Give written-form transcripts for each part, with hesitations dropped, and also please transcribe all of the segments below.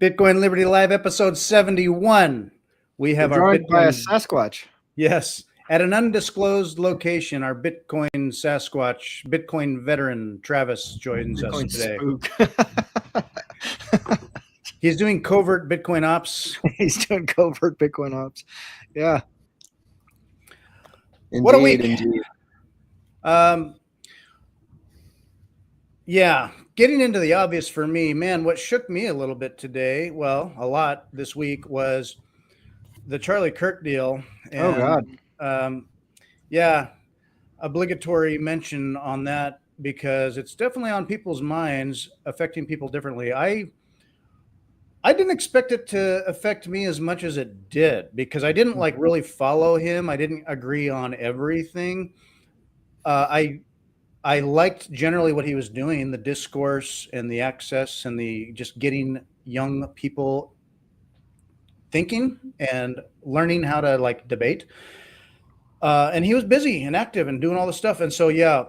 Bitcoin Liberty Live, episode 71. We have We're our joined by a Bitcoin, Sasquatch. yes, at an undisclosed location. Our Bitcoin Sasquatch, Bitcoin veteran Travis joins us Bitcoin today. spook. He's doing covert Bitcoin ops. He's doing covert Bitcoin ops. Yeah. Indeed, What a week. Indeed. Yeah, getting into the obvious for me, man, what shook me a little bit today, well, a lot this week, was the Charlie Kirk deal. And, Oh, God. Yeah, obligatory mention on that because it's definitely on people's minds, affecting people differently. I didn't expect it to affect me as much as it did because I didn't like really follow him. I didn't agree on everything. I liked generally what he was doing, the discourse and the access and the just getting young people thinking and learning how to like debate. And he was busy and active and doing all this stuff. And so, yeah,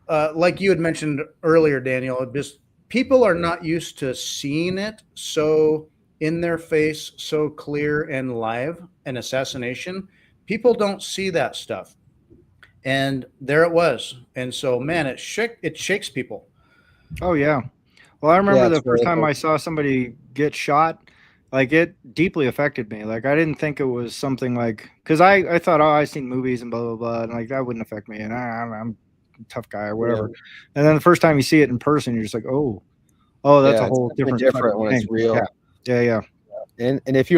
like you had mentioned earlier, Daniel, just people are not used to seeing it so in their face, so clear and live, an assassination. People don't see that stuff. And there it was. And so, man, it shakes people. Oh, yeah. Well, I remember Yeah, the it's first very time cool. I saw somebody get shot, like it deeply affected me. Like I didn't think it was something like, because I thought, oh, I've seen movies and blah, blah, blah. And like that wouldn't affect me. And I'm a tough guy or whatever. And then the first time you see it in person, you're just like, oh, that's Yeah, a it's whole definitely different different when it's thing. real. Yeah. And if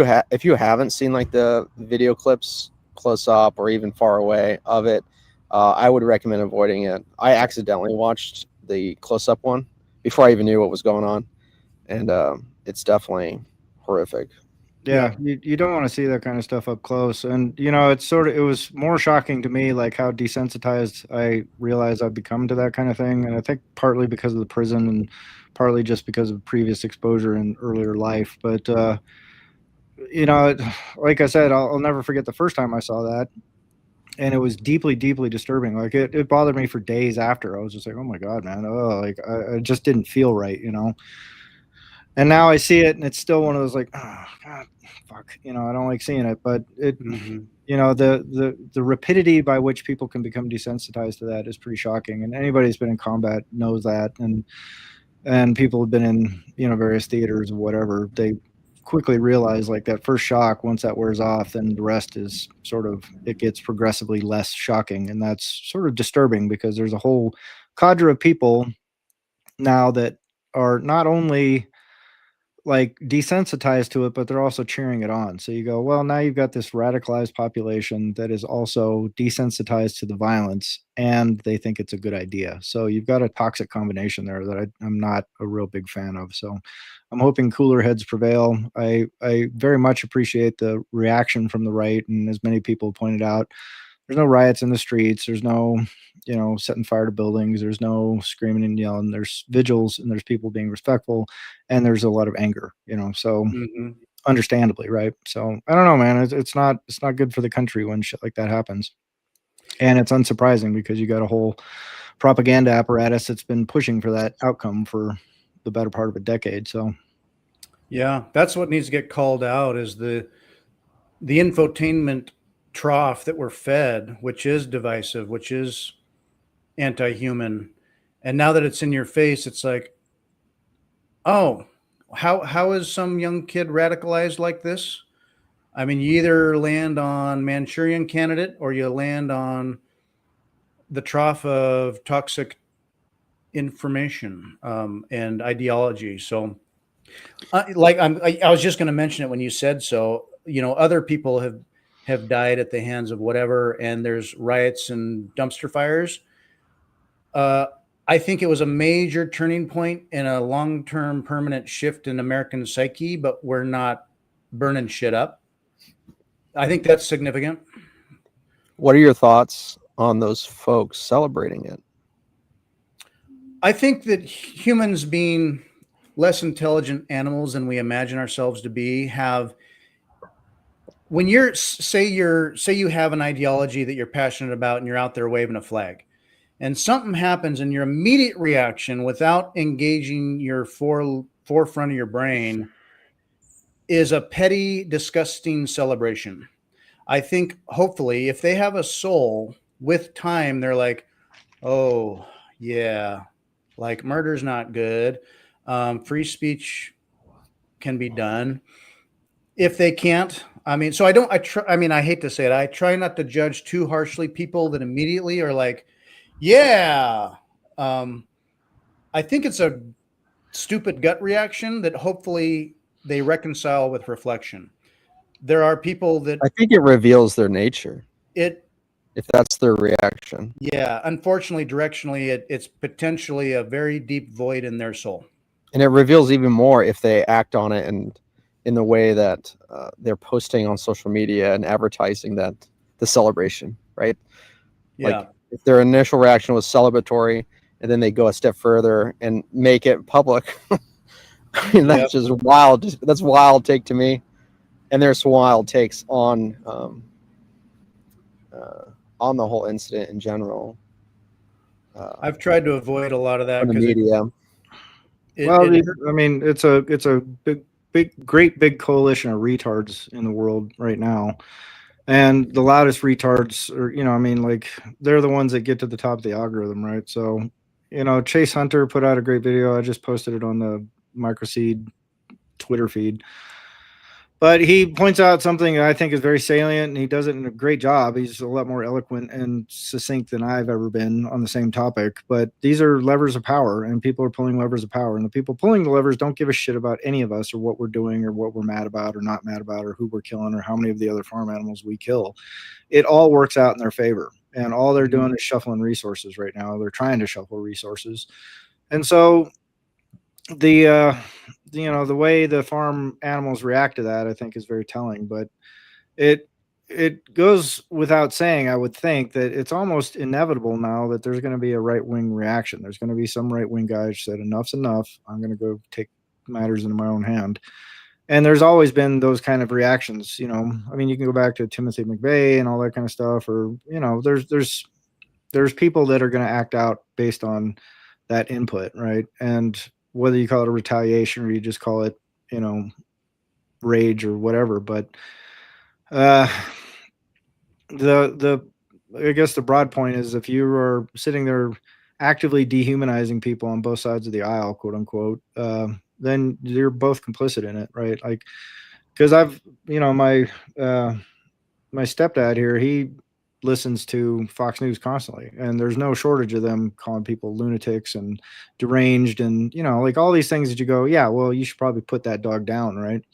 you haven't seen like the video clips close up or even far away of it, I would recommend avoiding it. I accidentally watched the close up one before I even knew what was going on, and it's definitely horrific. Yeah, you don't want to see that kind of stuff up close. And, it was more shocking to me, like how desensitized I realized I'd become to that kind of thing. And I think partly because of the prison and partly just because of previous exposure in earlier life. But, like I said, I'll never forget the first time I saw that. And it was deeply, deeply disturbing. Like it bothered me for days after. I was just like, oh my God, man. Oh, like I just didn't feel right, And now I see it, and it's still one of those like, oh God, fuck, I don't like seeing it. But it, the rapidity by which people can become desensitized to that is pretty shocking. And anybody who's been in combat knows that. And people have been in various theaters or whatever. They quickly realize like that first shock, once that wears off, then the rest is it gets progressively less shocking, and that's sort of disturbing because there's a whole cadre of people now that are not only like desensitized to it, but they're also cheering it on. So you go, well, now you've got this radicalized population that is also desensitized to the violence, and they think it's a good idea. So you've got a toxic combination there that I'm not a real big fan of. So I'm hoping cooler heads prevail. I very much appreciate the reaction from the right, and as many people pointed out, there's no riots in the streets. There's no, setting fire to buildings. There's no screaming and yelling. There's vigils and there's people being respectful, and there's a lot of anger, so understandably, right? So I don't know, man. It's not good for the country when shit like that happens. And it's unsurprising because you got a whole propaganda apparatus that's been pushing for that outcome for the better part of a decade. So yeah, that's what needs to get called out is the infotainment trough that we're fed, which is divisive, which is anti-human. And now that it's in your face, it's like, oh, how is some young kid radicalized like this? I mean, you either land on Manchurian Candidate or you land on the trough of toxic information and ideology. So, I was just going to mention it when you said so. Other people have died at the hands of whatever, and there's riots and dumpster fires. I think it was a major turning point in a long-term permanent shift in American psyche, but we're not burning shit up. I think that's significant. What are your thoughts on those folks celebrating it? I think that humans, being less intelligent animals than we imagine ourselves to be, when say you have an ideology that you're passionate about and you're out there waving a flag, and something happens and your immediate reaction without engaging your forefront of your brain is a petty, disgusting celebration. I think hopefully if they have a soul with time, they're like, oh, yeah, like murder's not good. Free speech can be done. If they can't, I mean, so I mean, I hate to say it. I try not to judge too harshly people that immediately are like, yeah. I think it's a stupid gut reaction that hopefully they reconcile with reflection. There are people that I think it reveals their nature it, if that's their reaction. yeah, unfortunately, directionally, it's potentially a very deep void in their soul. And it reveals even more if they act on it and in the way that they're posting on social media and advertising that the celebration, right? Yeah. Like if their initial reaction was celebratory and then they go a step further and make it public. I mean, that's just wild. That's wild take to me. And there's wild takes on the whole incident in general. I've tried to avoid a lot of that On the because media. I mean, it's a great big coalition of retards in the world right now, and the loudest retards are, I mean, like they're the ones that get to the top of the algorithm, right? So, Chase Hunter put out a great video. I just posted it on the MicroSeed Twitter feed. But he points out something that I think is very salient, and he does it in a great job. He's a lot more eloquent and succinct than I've ever been on the same topic. But these are levers of power, and people are pulling levers of power. And the people pulling the levers don't give a shit about any of us or what we're doing or what we're mad about or not mad about or who we're killing or how many of the other farm animals we kill. It all works out in their favor. And all they're doing is shuffling resources right now. They're trying to shuffle resources. And so the way the farm animals react to that, I think, is very telling. But it goes without saying, I would think, that it's almost inevitable now that there's going to be a right-wing reaction. There's going to be some right-wing guy who said enough's enough. I'm going to go take matters into my own hand. And there's always been those kind of reactions. I mean, you can go back to Timothy McVeigh and all that kind of stuff, or there's people that are going to act out based on that input, right? And whether you call it a retaliation or you just call it, rage or whatever. But I guess the broad point is, if you are sitting there actively dehumanizing people on both sides of the aisle, quote unquote, then you're both complicit in it, right? Like, because I've, my stepdad here, he listens to Fox News constantly, and there's no shortage of them calling people lunatics and deranged and, like all these things that you go, yeah, well, you should probably put that dog down, right?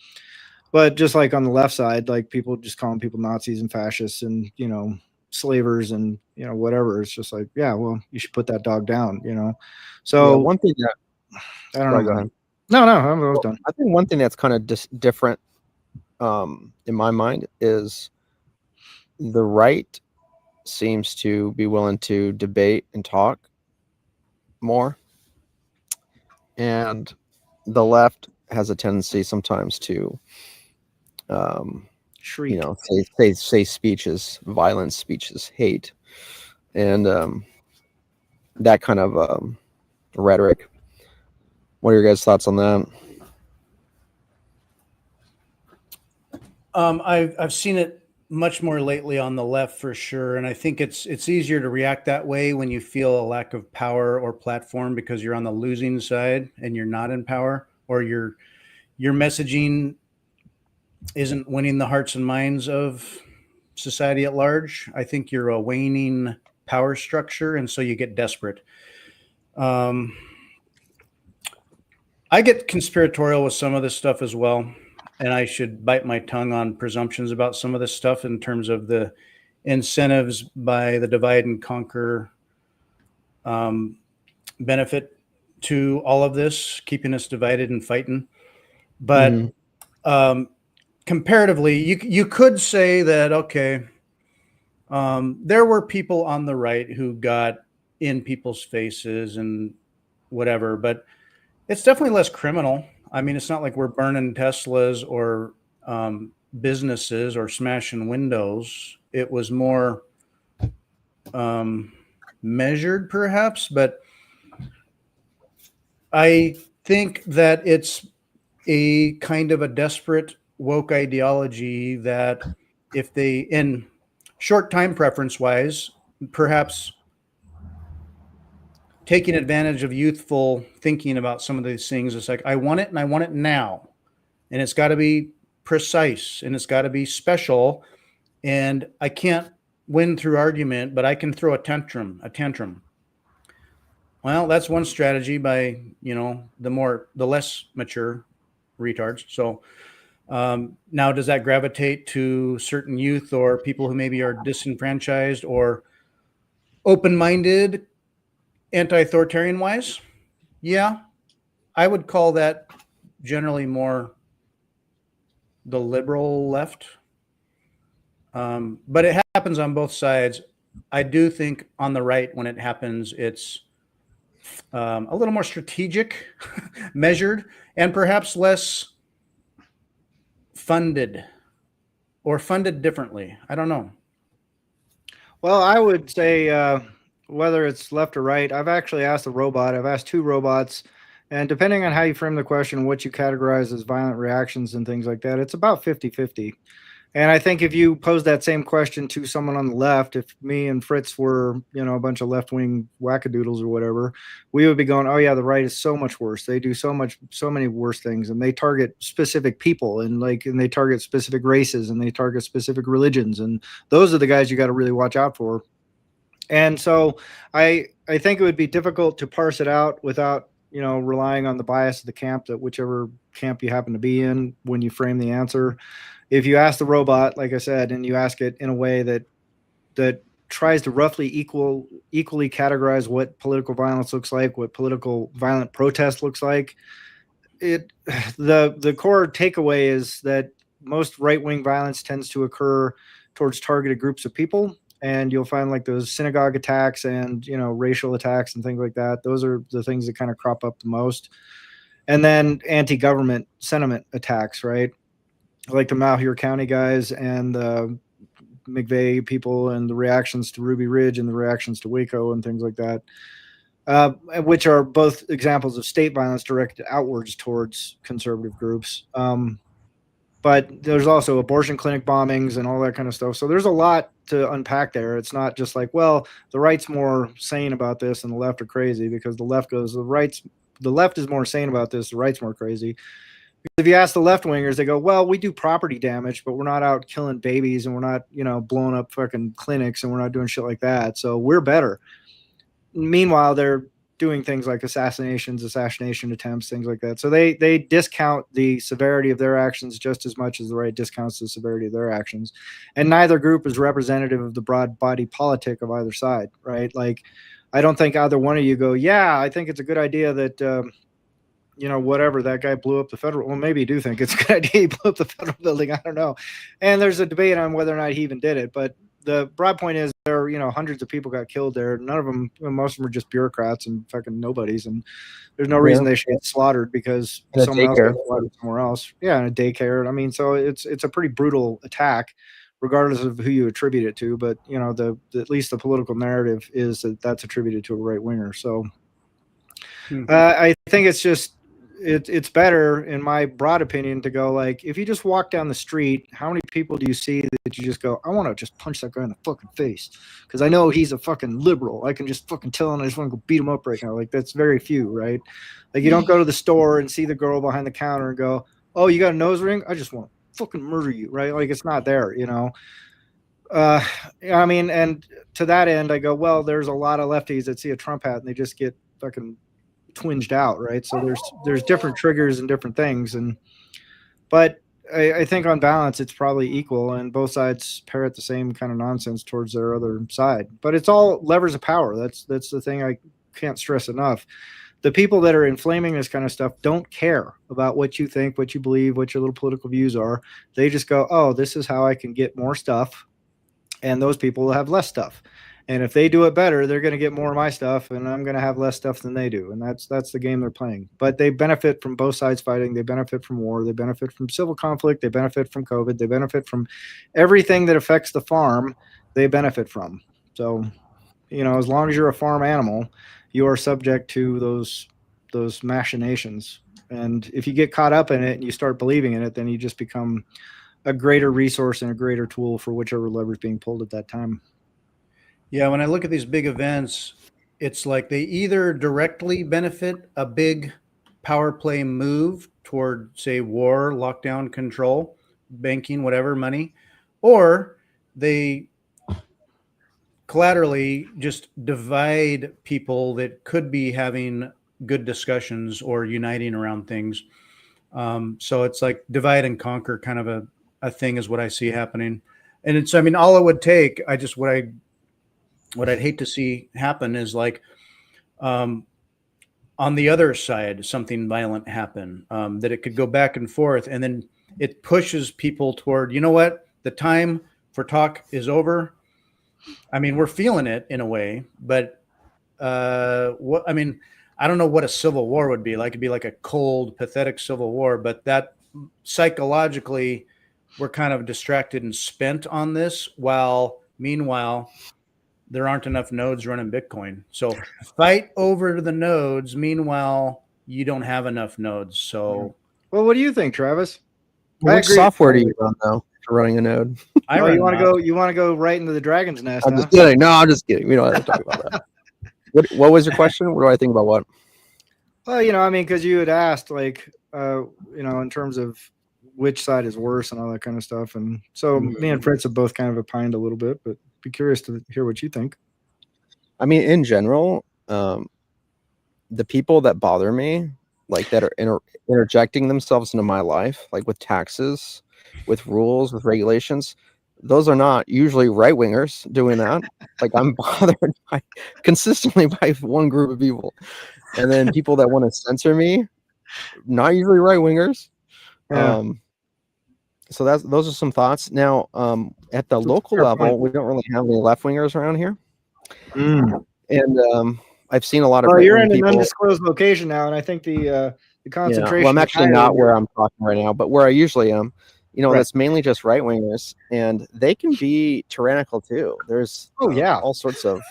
But just like on the left side, like people just calling people Nazis and fascists and, slavers and, whatever. It's just like, yeah, well, you should put that dog down, So yeah, one thing that I don't know. Go ahead. No, I was done. I think one thing that's kind of different in my mind is the right seems to be willing to debate and talk more, and the left has a tendency sometimes to Shriek. say speeches, violent speeches, hate, and that kind of rhetoric. What are your guys' thoughts on that? I've seen it much more lately on the left for sure, and I think it's easier to react that way when you feel a lack of power or platform because you're on the losing side and you're not in power, or your messaging isn't winning the hearts and minds of society at large. I think you're a waning power structure, and so you get desperate. I get conspiratorial with some of this stuff as well. And I should bite my tongue on presumptions about some of this stuff in terms of the incentives by the divide and conquer benefit to all of this, keeping us divided and fighting. But comparatively, you could say that, okay, there were people on the right who got in people's faces and whatever, but it's definitely less criminal. I mean, it's not like we're burning Teslas or businesses or smashing windows. It was more measured, perhaps. But I think that it's a kind of a desperate woke ideology that if they, in short time preference wise, perhaps taking advantage of youthful thinking about some of these things, it's like, I want it and I want it now. And it's got to be precise and it's got to be special. And I can't win through argument, but I can throw a tantrum. Well, that's one strategy by, the less mature retards. So now does that gravitate to certain youth or people who maybe are disenfranchised or open-minded, anti-authoritarian wise? Yeah, I would call that generally more the liberal left. But it happens on both sides. I do think on the right, when it happens, it's a little more strategic, measured, and perhaps less funded or funded differently. I don't know. Well, I would say whether it's left or right, I've actually asked a robot. I've asked 2 robots, and depending on how you frame the question, what you categorize as violent reactions and things like that, it's about 50-50. And I think if you pose that same question to someone on the left, if me and Fritz were, a bunch of left-wing wackadoodles or whatever, we would be going, oh yeah, the right is so much worse. They do so many worse things, and they target specific people and they target specific races and they target specific religions. And those are the guys you got to really watch out for. And so I think it would be difficult to parse it out without, relying on the bias of the camp, that whichever camp you happen to be in when you frame the answer. If you ask the robot, like I said, and you ask it in a way that tries to roughly equally categorize what political violence looks like, what political violent protest looks like, the core takeaway is that most right-wing violence tends to occur towards targeted groups of people. And you'll find like those synagogue attacks and, racial attacks and things like that. Those are the things that kind of crop up the most. And then anti-government sentiment attacks, right? Like the Malheur County guys and the McVeigh people and the reactions to Ruby Ridge and the reactions to Waco and things like that, which are both examples of state violence directed outwards towards conservative groups. But there's also abortion clinic bombings and all that kind of stuff. So there's a lot to unpack there. It's not just like, well, the right's more sane about this and the left are crazy, because the left goes, the left is more sane about this, the right's more crazy. If you ask the left wingers, they go, well, we do property damage, but we're not out killing babies and we're not, blowing up fucking clinics and we're not doing shit like that. So we're better. Meanwhile, they're doing things like assassination attempts, things like that. So they discount the severity of their actions just as much as the right discounts the severity of their actions. And neither group is representative of the broad body politic of either side, right? Like, I don't think either one of you go, yeah, I think it's a good idea that, whatever, that guy blew up the federal. Well, maybe you do think it's a good idea he blew up the federal building. I don't know. And there's a debate on whether or not he even did it. But the broad point is there, hundreds of people got killed there. None of them, most of them are just bureaucrats and fucking nobodies. And there's no reason they should get slaughtered because someone else got slaughtered somewhere else. Yeah, in a daycare. I mean, so it's a pretty brutal attack, regardless of who you attribute it to. But, at least the political narrative is that that's attributed to a right winger. So I think it's just, it's better, in my broad opinion, to go like, if you just walk down the street, how many people do you see that you just go, I want to just punch that guy in the fucking face because I know he's a fucking liberal. I can just fucking tell him I just want to go beat him up right now. Like, that's very few, right? Like, you don't go to the store and see the girl behind the counter and go, oh, you got a nose ring? I just want to fucking murder you, right? Like, it's not there, I mean, and to that end, I go, well, there's a lot of lefties that see a Trump hat and they just get fucking twinged out, right? So there's different triggers and different things, but I think on balance it's probably equal, and both sides parrot the same kind of nonsense towards their other side. But it's all levers of power. That's the thing I can't stress enough. The people that are inflaming this kind of stuff don't care about what you think, what you believe, what your little political views are. They just go, oh, this is how I can get more stuff, and those people will have less stuff. And if they do it better, they're going to get more of my stuff, and I'm going to have less stuff than they do. And that's the game they're playing. But they benefit from both sides fighting. They benefit from war. They benefit from civil conflict. They benefit from COVID. They benefit from everything that affects the farm. They benefit from. So, as long as you're a farm animal, you are subject to those those machinations. And if you get caught up in it and you start believing in it, then you just become a greater resource and a greater tool for whichever lever is being pulled at that time. Yeah, when I look at these big events, it's like they either directly benefit a big power play move toward, say, war, lockdown, control, banking, whatever, money, or they collaterally just divide people that could be having good discussions or uniting around things. So it's like divide and conquer kind of a thing is what I see happening. And it's, I mean, all it would take, what I'd hate to see happen is like, on the other side, something violent happen, that it could go back and forth. And then it pushes people toward, you know what, the time for talk is over. I mean, we're feeling it in a way, but what I mean, I don't know what a civil war would be like. It'd be like a cold, pathetic civil war, but that psychologically, we're kind of distracted and spent on this. While meanwhile, there aren't enough nodes running Bitcoin. So fight over the nodes. Meanwhile, you don't have enough nodes. So, well, what do you think, Travis? What software do you run though for running a node? You want to go right into the dragon's nest? I'm just kidding. No, I'm just kidding. We don't have to talk about that. What was your question? What do I think about what? Well, I mean, because you had asked, like, in terms of which side is worse and all that kind of stuff, and so me and Fritz have both kind of opined a little bit, but be curious to hear what you think. I mean, in general, the people that bother me, like that are interjecting themselves into my life, like with taxes, with rules, with regulations, those are not usually right wingers doing that. Like I'm bothered consistently by one group of people, and then people that want to censor me, not usually right wingers. Yeah. So those are some thoughts. Now, at the local level, we don't really have any left wingers around here, and I've seen a lot of. Well, you're in an undisclosed location now, and I think the concentration. Yeah, well, I'm actually not where I'm talking right now, but where I usually am. That's mainly just right wingers, and they can be tyrannical too. There's all sorts of,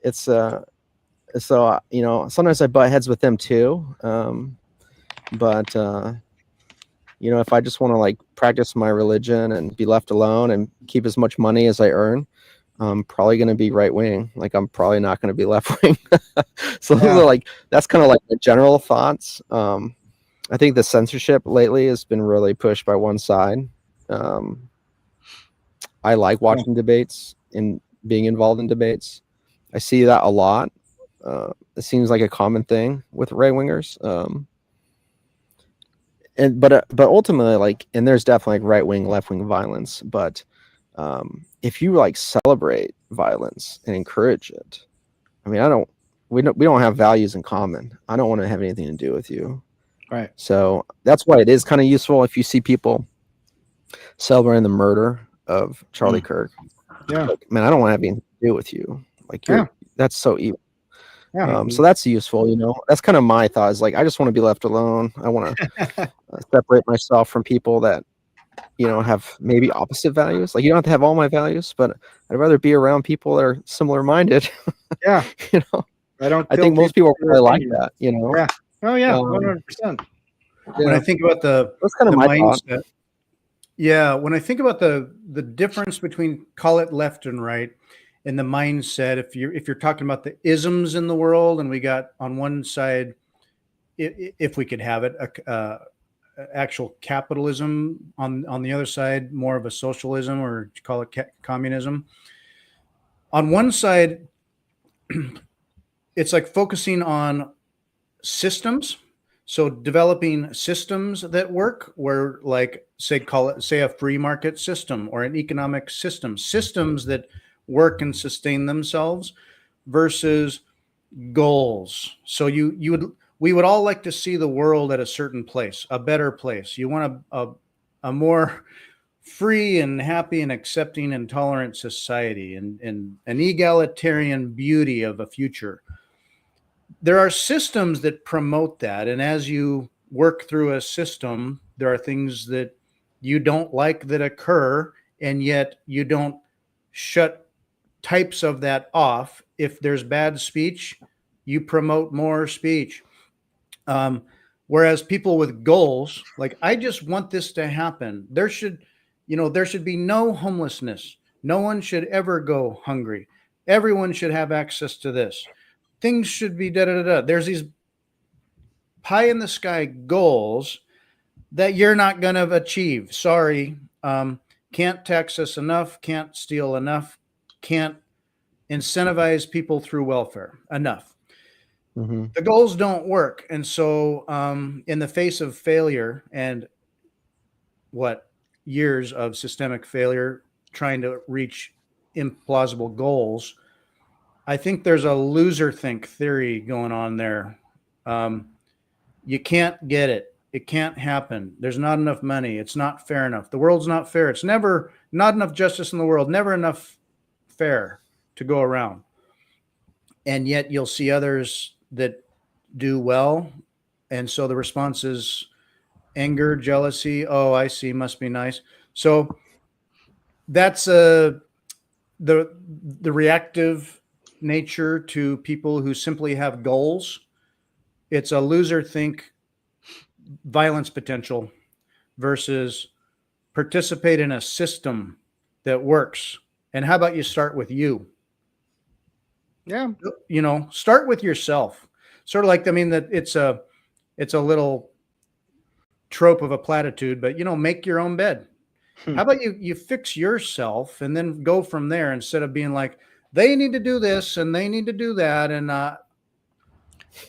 it's so sometimes I butt heads with them too. But if I just want to like practice my religion and be left alone and keep as much money as I earn, I'm probably going to be right wing. Like I'm probably not going to be left wing. So those are that's kind of like the general thoughts. I think the censorship lately has been really pushed by one side. I like watching debates and being involved in debates. I see that a lot. It seems like a common thing with right wingers. But ultimately, like, and there's definitely like right wing, left wing violence. But if you like celebrate violence and encourage it, I mean, we don't have values in common. I don't want to have anything to do with you. Right. So that's why it is kind of useful if you see people celebrating the murder of Charlie Kirk. Yeah. Like, man, I don't want to have anything to do with you. Like, that's so evil. Yeah. So that's useful, That's kind of my thought is like, I just want to be left alone. I want to separate myself from people that, have maybe opposite values. Like you don't have to have all my values, but I'd rather be around people that are similar minded. Yeah. I think most people really like that, Yeah. Oh yeah. 100%. When I think about that's kind of my mindset. Thought. Yeah. When I think about the difference between call it left and right, and the mindset, if you're talking about the isms in the world, and we got on one side, if we could have it, actual capitalism, on the other side, more of a socialism, or call it communism. On one side, it's like focusing on systems. So developing systems that work, where like say a free market system or an economic system, systems that work and sustain themselves, versus goals. So we would all like to see the world at a certain place, a better place. You want a more free and happy and accepting and tolerant society, and an egalitarian beauty of a future. There are systems that promote that. And as you work through a system, there are things that you don't like that occur, and yet you don't shut types of that off. If there's bad speech, you promote more speech. Whereas people with goals, like, I just want this to happen. There should be no homelessness. No one should ever go hungry. Everyone should have access to this. Things should be da da da da. There's these pie in the sky goals that you're not going to achieve. Sorry. Can't tax us enough. Can't steal enough. Can't incentivize people through welfare enough. Mm-hmm. The goals don't work. And so in the face of failure and years of systemic failure trying to reach implausible goals, I think there's a loser think theory going on there. You can't get it. It can't happen. There's not enough money. It's not fair enough. The world's not fair. It's never not enough justice in the world, never enough fair to go around. And yet you'll see others that do well. And so the response is anger, jealousy. Oh, I see. Must be nice. So that's the reactive nature to people who simply have goals. It's a loser think violence potential versus participate in a system that works. And how about you start with you? Yeah. Start with yourself. Sort of like, that it's a little trope of a platitude, but make your own bed. How about you fix yourself and then go from there, instead of being like, they need to do this and they need to do that. And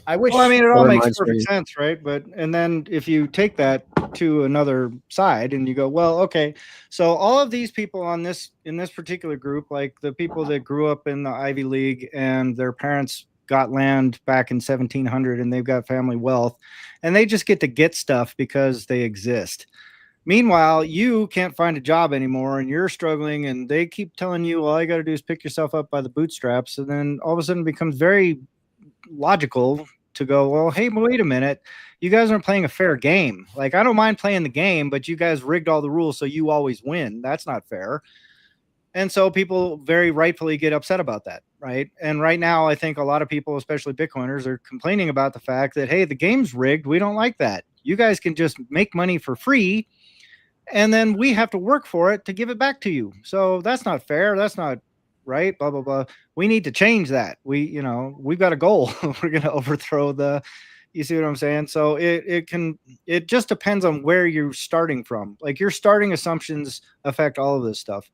I wish. Well, it all That makes reminds perfect me. sense, right? And then if you take that to another side and you go, well, okay, so all of these people in this particular group, like the people that grew up in the Ivy League and their parents got land back in 1700 and they've got family wealth, and they just get stuff because they exist. Meanwhile, you can't find a job anymore and you're struggling, and they keep telling you, all you got to do is pick yourself up by the bootstraps. And then all of a sudden it becomes very logical to go, well, hey, wait a minute, you guys aren't playing a fair game. Like, I don't mind playing the game, but you guys rigged all the rules so you always win. That's not fair. And so people very rightfully get upset about that, right? And right now, I think a lot of people, especially Bitcoiners, are complaining about the fact that, hey, the game's rigged. We don't like that. You guys can just make money for free, and then we have to work for it to give it back to you. So that's not fair. That's not right. Blah, blah, blah. We need to change that. We've got a goal. We're going to overthrow you see what I'm saying? So it just depends on where you're starting from. Like, your starting assumptions affect all of this stuff.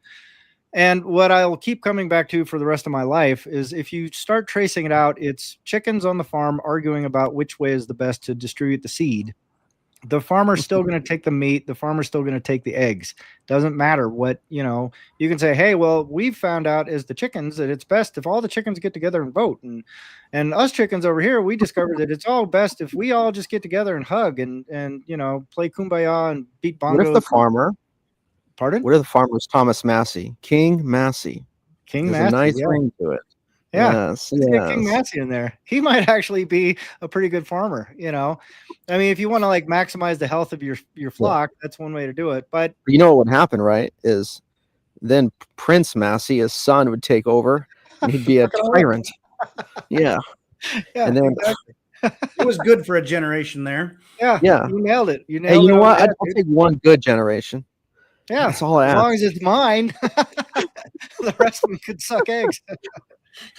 And what I'll keep coming back to for the rest of my life is, if you start tracing it out, it's chickens on the farm arguing about which way is the best to distribute the seed. The farmer's still going to take the meat. The farmer's still going to take the eggs. Doesn't matter what, you can say, hey, well, we've found out as the chickens that it's best if all the chickens get together and vote. And us chickens over here, we discovered that it's all best if we all just get together and hug and play kumbaya and beat bongos. What if the farmer? Pardon? What if the farmer was Thomas Massey? King Massey. King There's Massey. a nice Yeah. ring to it. Yeah. Yes. Let's get King Massey in there. He might actually be a pretty good farmer. If you want to maximize the health of your flock, that's one way to do it. But you know what would happen, right? Is then Prince Massey, his son, would take over, and he'd be a tyrant. Yeah. Yeah. And then exactly. It was good for a generation there. Yeah. Yeah. You nailed it. Hey, you know what? I'll take one good generation. Yeah. That's all I As ask. long as it's mine. The rest of them could suck eggs.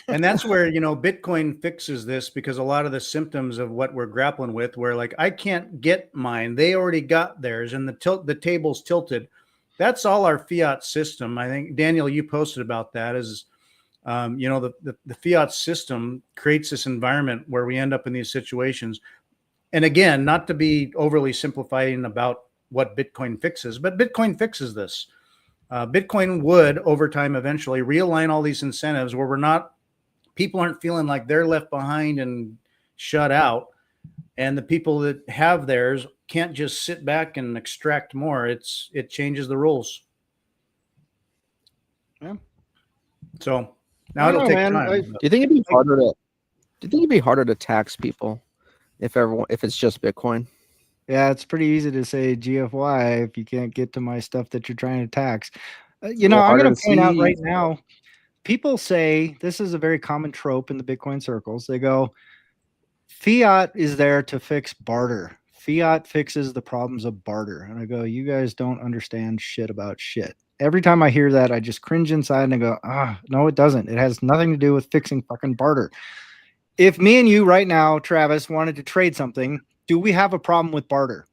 And that's where, Bitcoin fixes this, because a lot of the symptoms of what we're grappling with, where I can't get mine, they already got theirs, and the table's tilted. That's all our fiat system. I think, Daniel, you posted about that, is, the fiat system creates this environment where we end up in these situations. And again, not to be overly simplifying about what Bitcoin fixes, but Bitcoin fixes this. Bitcoin would, over time, eventually realign all these incentives where people aren't feeling like they're left behind and shut out. And the people that have theirs can't just sit back and extract more. It changes the rules. Yeah. So now it'll take time. Do you think it'd be harder to? Do you think it'd be harder to tax people if it's just Bitcoin? Yeah, it's pretty easy to say GFY if you can't get to my stuff that you're trying to tax. I'm going to point out right now people say, this is a very common trope in the Bitcoin circles. They go, fiat is there to fix barter. Fiat fixes the problems of barter. And I go, you guys don't understand shit about shit. Every time I hear that, I just cringe inside and I go, no, it doesn't. It has nothing to do with fixing fucking barter. If me and you right now, Travis, wanted to trade something, do we have a problem with barter?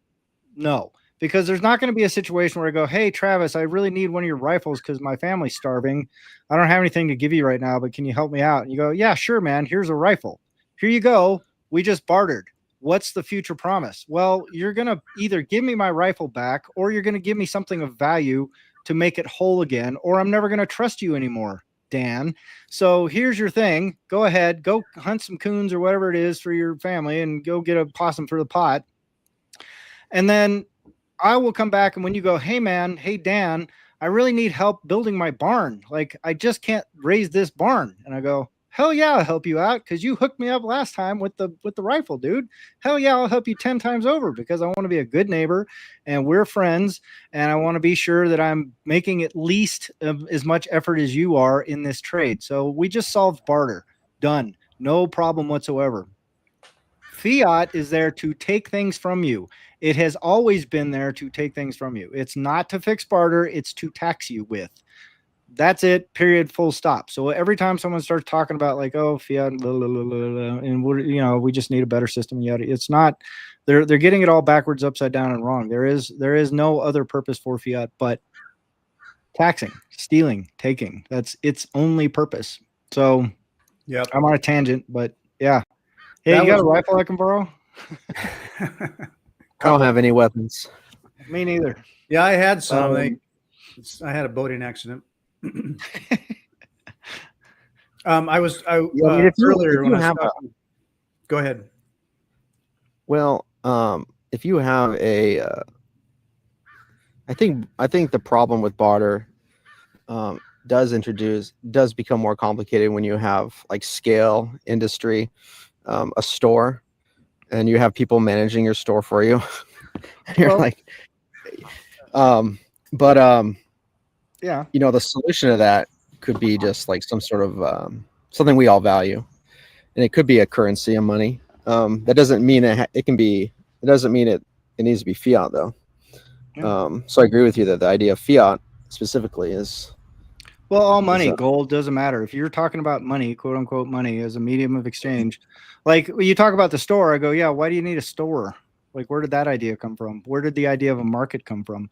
No, because there's not going to be a situation where I go, hey, Travis, I really need one of your rifles because my family's starving. I don't have anything to give you right now, but can you help me out? And you go, yeah, sure, man. Here's a rifle. Here you go. We just bartered. What's the future promise? Well, you're going to either give me my rifle back or you're going to give me something of value to make it whole again, or I'm never going to trust you anymore, Dan. So here's your thing. Go ahead, go hunt some coons or whatever it is for your family and go get a possum for the pot. And then I will come back. And when you go, hey, man, hey, Dan, I really need help building my barn. Like, I just can't raise this barn. And I go, hell yeah, I'll help you out because you hooked me up last time with the rifle, dude. Hell yeah, I'll help you 10 times over because I want to be a good neighbor and we're friends. And I want to be sure that I'm making at least as much effort as you are in this trade. So we just solved barter. Done. No problem whatsoever. Fiat is there to take things from you. It has always been there to take things from you. It's not to fix barter. It's to tax you with. That's it, period, full stop. So every time someone starts talking about like, oh, fiat, blah, blah, blah, blah, and we just need a better system. Yet it's not. They're getting it all backwards, upside down, and wrong. There is no other purpose for fiat but taxing, stealing, taking. That's its only purpose. So, yeah, I'm on a tangent, but yeah. Hey, you got a rifle I can borrow? I don't have any weapons. Me neither. Yeah, I had some. I had a boating accident. Earlier when I was talking. Go ahead. Well, if you have a, I think the problem with barter does become more complicated when you have like scale industry, a store, and you have people managing your store for you. And you're yeah, the solution to that could be just like some sort of something we all value, and it could be a currency of money. That doesn't mean it can be. It doesn't mean it needs to be fiat though. Yeah. So I agree with you that the idea of fiat specifically is. Well, all money, gold, doesn't matter. If you're talking about money, quote unquote money, as a medium of exchange, like when you talk about the store, I go, yeah, why do you need a store? Like, where did that idea come from? Where did the idea of a market come from?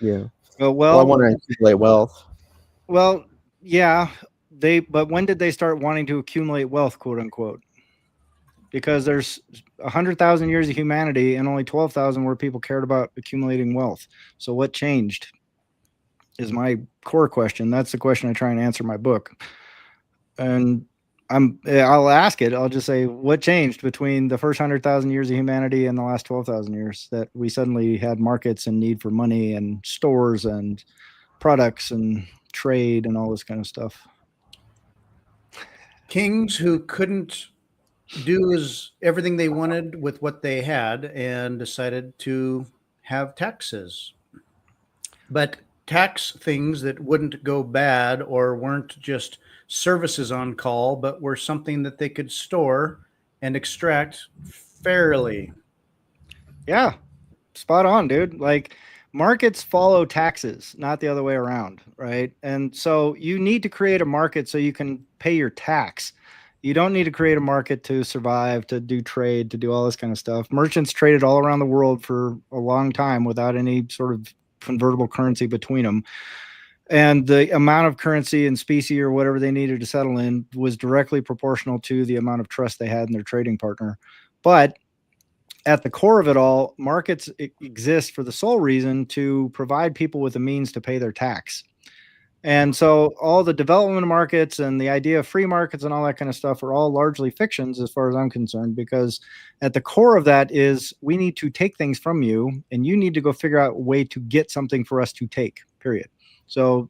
Yeah. Well, I want to accumulate wealth. Well, yeah, but when did they start wanting to accumulate wealth, quote unquote? Because there's 100,000 years of humanity and only 12,000 where people cared about accumulating wealth. So what changed is my core question. That's the question I try and answer in my book. And I'll ask it. I'll just say, what changed between the first 100,000 years of humanity and the last 12,000 years that we suddenly had markets and need for money and stores and products and trade and all this kind of stuff? Kings who couldn't do everything they wanted with what they had and decided to have taxes, but tax things that wouldn't go bad or weren't just services on call, but were something that they could store and extract fairly. Yeah, spot on, dude. Like, markets follow taxes, not the other way around, right? And so you need to create a market so you can pay your tax. You don't need to create a market to survive, to do trade, to do all this kind of stuff. Merchants traded all around the world for a long time without any sort of convertible currency between them. And the amount of currency and specie or whatever they needed to settle in was directly proportional to the amount of trust they had in their trading partner. But at the core of it all, markets exist for the sole reason to provide people with a means to pay their tax. And so all the development markets and the idea of free markets and all that kind of stuff are all largely fictions as far as I'm concerned, because at the core of that is we need to take things from you and you need to go figure out a way to get something for us to take, period. So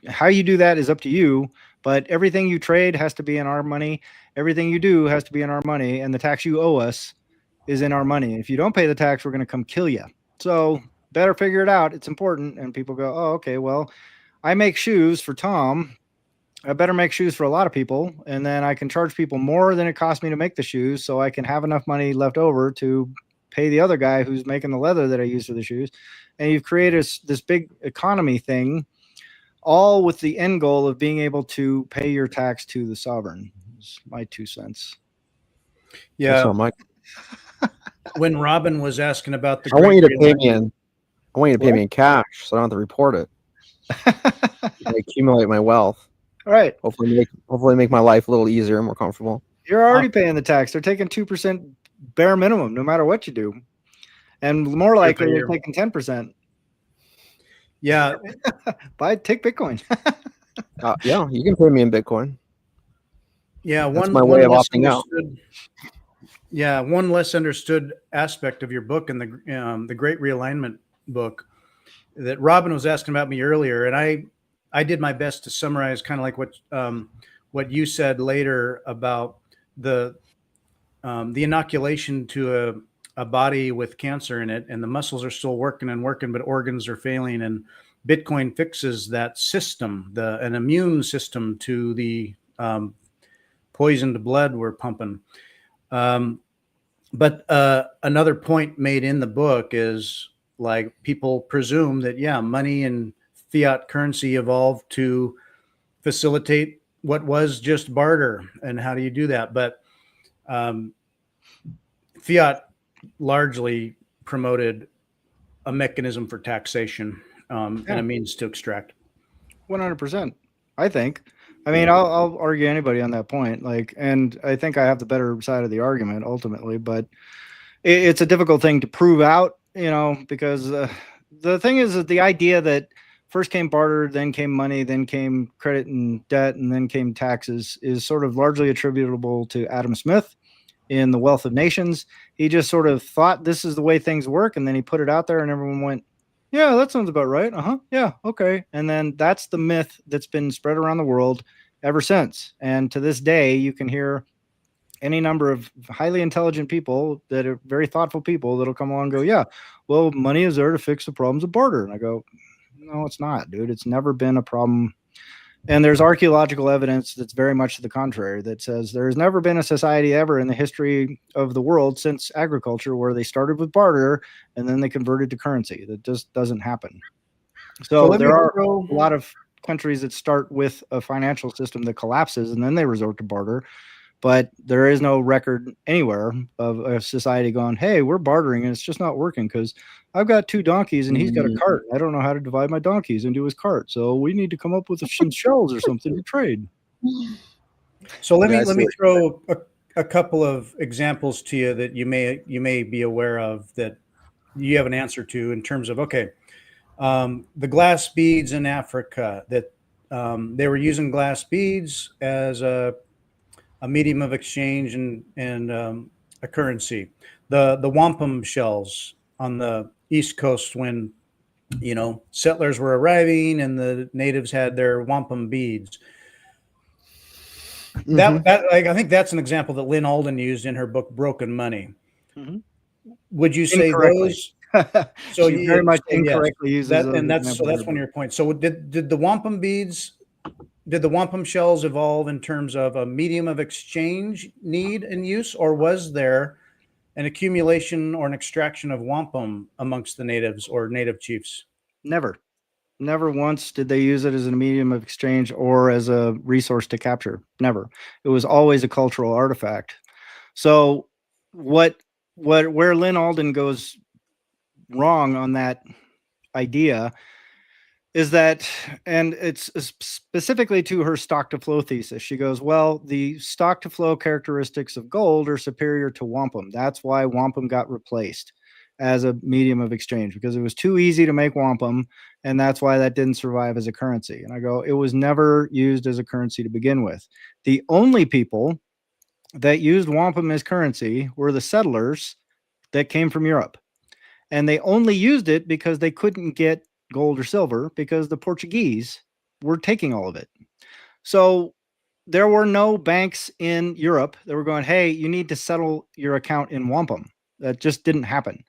how you do that is up to you, but everything you trade has to be in our money. Everything you do has to be in our money, and the tax you owe us is in our money. If you don't pay the tax, we're going to come kill you. So better figure it out. It's important. And people go, oh, okay, well, I make shoes for Tom. I better make shoes for a lot of people, and then I can charge people more than it cost me to make the shoes, so I can have enough money left over to pay the other guy who's making the leather that I use for the shoes. And you've created this big economy thing, all with the end goal of being able to pay your tax to the sovereign. It's my 2 cents. Yeah. So, Mike, When Robin was asking about the I want you to pay realignment- me in. I want you to pay me in cash, so I don't have to report it. I accumulate my wealth. All right. Hopefully make my life a little easier and more comfortable. You're already paying the tax. They're taking 2% bare minimum, no matter what you do. And more likely, they're taking 10%. Yeah. Take Bitcoin. Yeah, you can pay me in Bitcoin. Yeah. That's my way of opting out. Yeah. One less understood aspect of your book and the Great Realignment book that Robin was asking about me earlier. And I did my best to summarize kind of like what you said later about the inoculation to a body with cancer in it, and the muscles are still working, but organs are failing. And Bitcoin fixes that system, an immune system to the poisoned blood we're pumping. But another point made in the book is like people presume that, yeah, money and fiat currency evolved to facilitate what was just barter. And how do you do that? But fiat largely promoted a mechanism for taxation and a means to extract. 100%. I think. I mean, I'll argue anybody on that point. And I think I have the better side of the argument ultimately, but it's a difficult thing to prove out, because the thing is that the idea that first came barter, then came money, then came credit and debt, and then came taxes is sort of largely attributable to Adam Smith in The Wealth of Nations. He just sort of thought this is the way things work, and then he put it out there, and everyone went, yeah, that sounds about right. Yeah, okay. And then that's the myth that's been spread around the world ever since. And to this day, you can hear any number of highly intelligent people that are very thoughtful people that'll come along and go, yeah, well, money is there to fix the problems of barter. And I go, no, it's not, dude. It's never been a problem. And there's archaeological evidence that's very much to the contrary, that says there's never been a society ever in the history of the world since agriculture where they started with barter and then they converted to currency. That just doesn't happen. So there are a lot of countries that start with a financial system that collapses and then they resort to barter. But there is no record anywhere of a society going, hey, we're bartering and it's just not working because I've got 2 donkeys and he's got a cart. I don't know how to divide my donkeys into his cart. So we need to come up with some shells or something to trade. So let me throw a couple of examples to you that you may be aware of that you have an answer to in terms of, okay, the glass beads in Africa, that they were using glass beads as a medium of exchange and a currency. The wampum shells on the East Coast when settlers were arriving and the natives had their wampum beads. That I think that's an example that Lynn Alden used in her book Broken Money. Mm-hmm. Would you say those? So you very much incorrectly use that, and that's one of your points. So did the wampum beads? Did the wampum shells evolve in terms of a medium of exchange need and use, or was there an accumulation or an extraction of wampum amongst the natives or native chiefs? Never once did they use it as a medium of exchange or as a resource to capture. Never. It was always a cultural artifact. So where Lynn Alden goes wrong on that idea is that, and it's specifically to her stock to flow thesis. She goes, well, the stock to flow characteristics of gold are superior to wampum. That's why wampum got replaced as a medium of exchange, because it was too easy to make wampum. And that's why that didn't survive as a currency. And I go, it was never used as a currency to begin with. The only people that used wampum as currency were the settlers that came from Europe. And they only used it because they couldn't get gold or silver because the Portuguese were taking all of it. So there were no banks in Europe that were going, hey, you need to settle your account in wampum. That just didn't happen.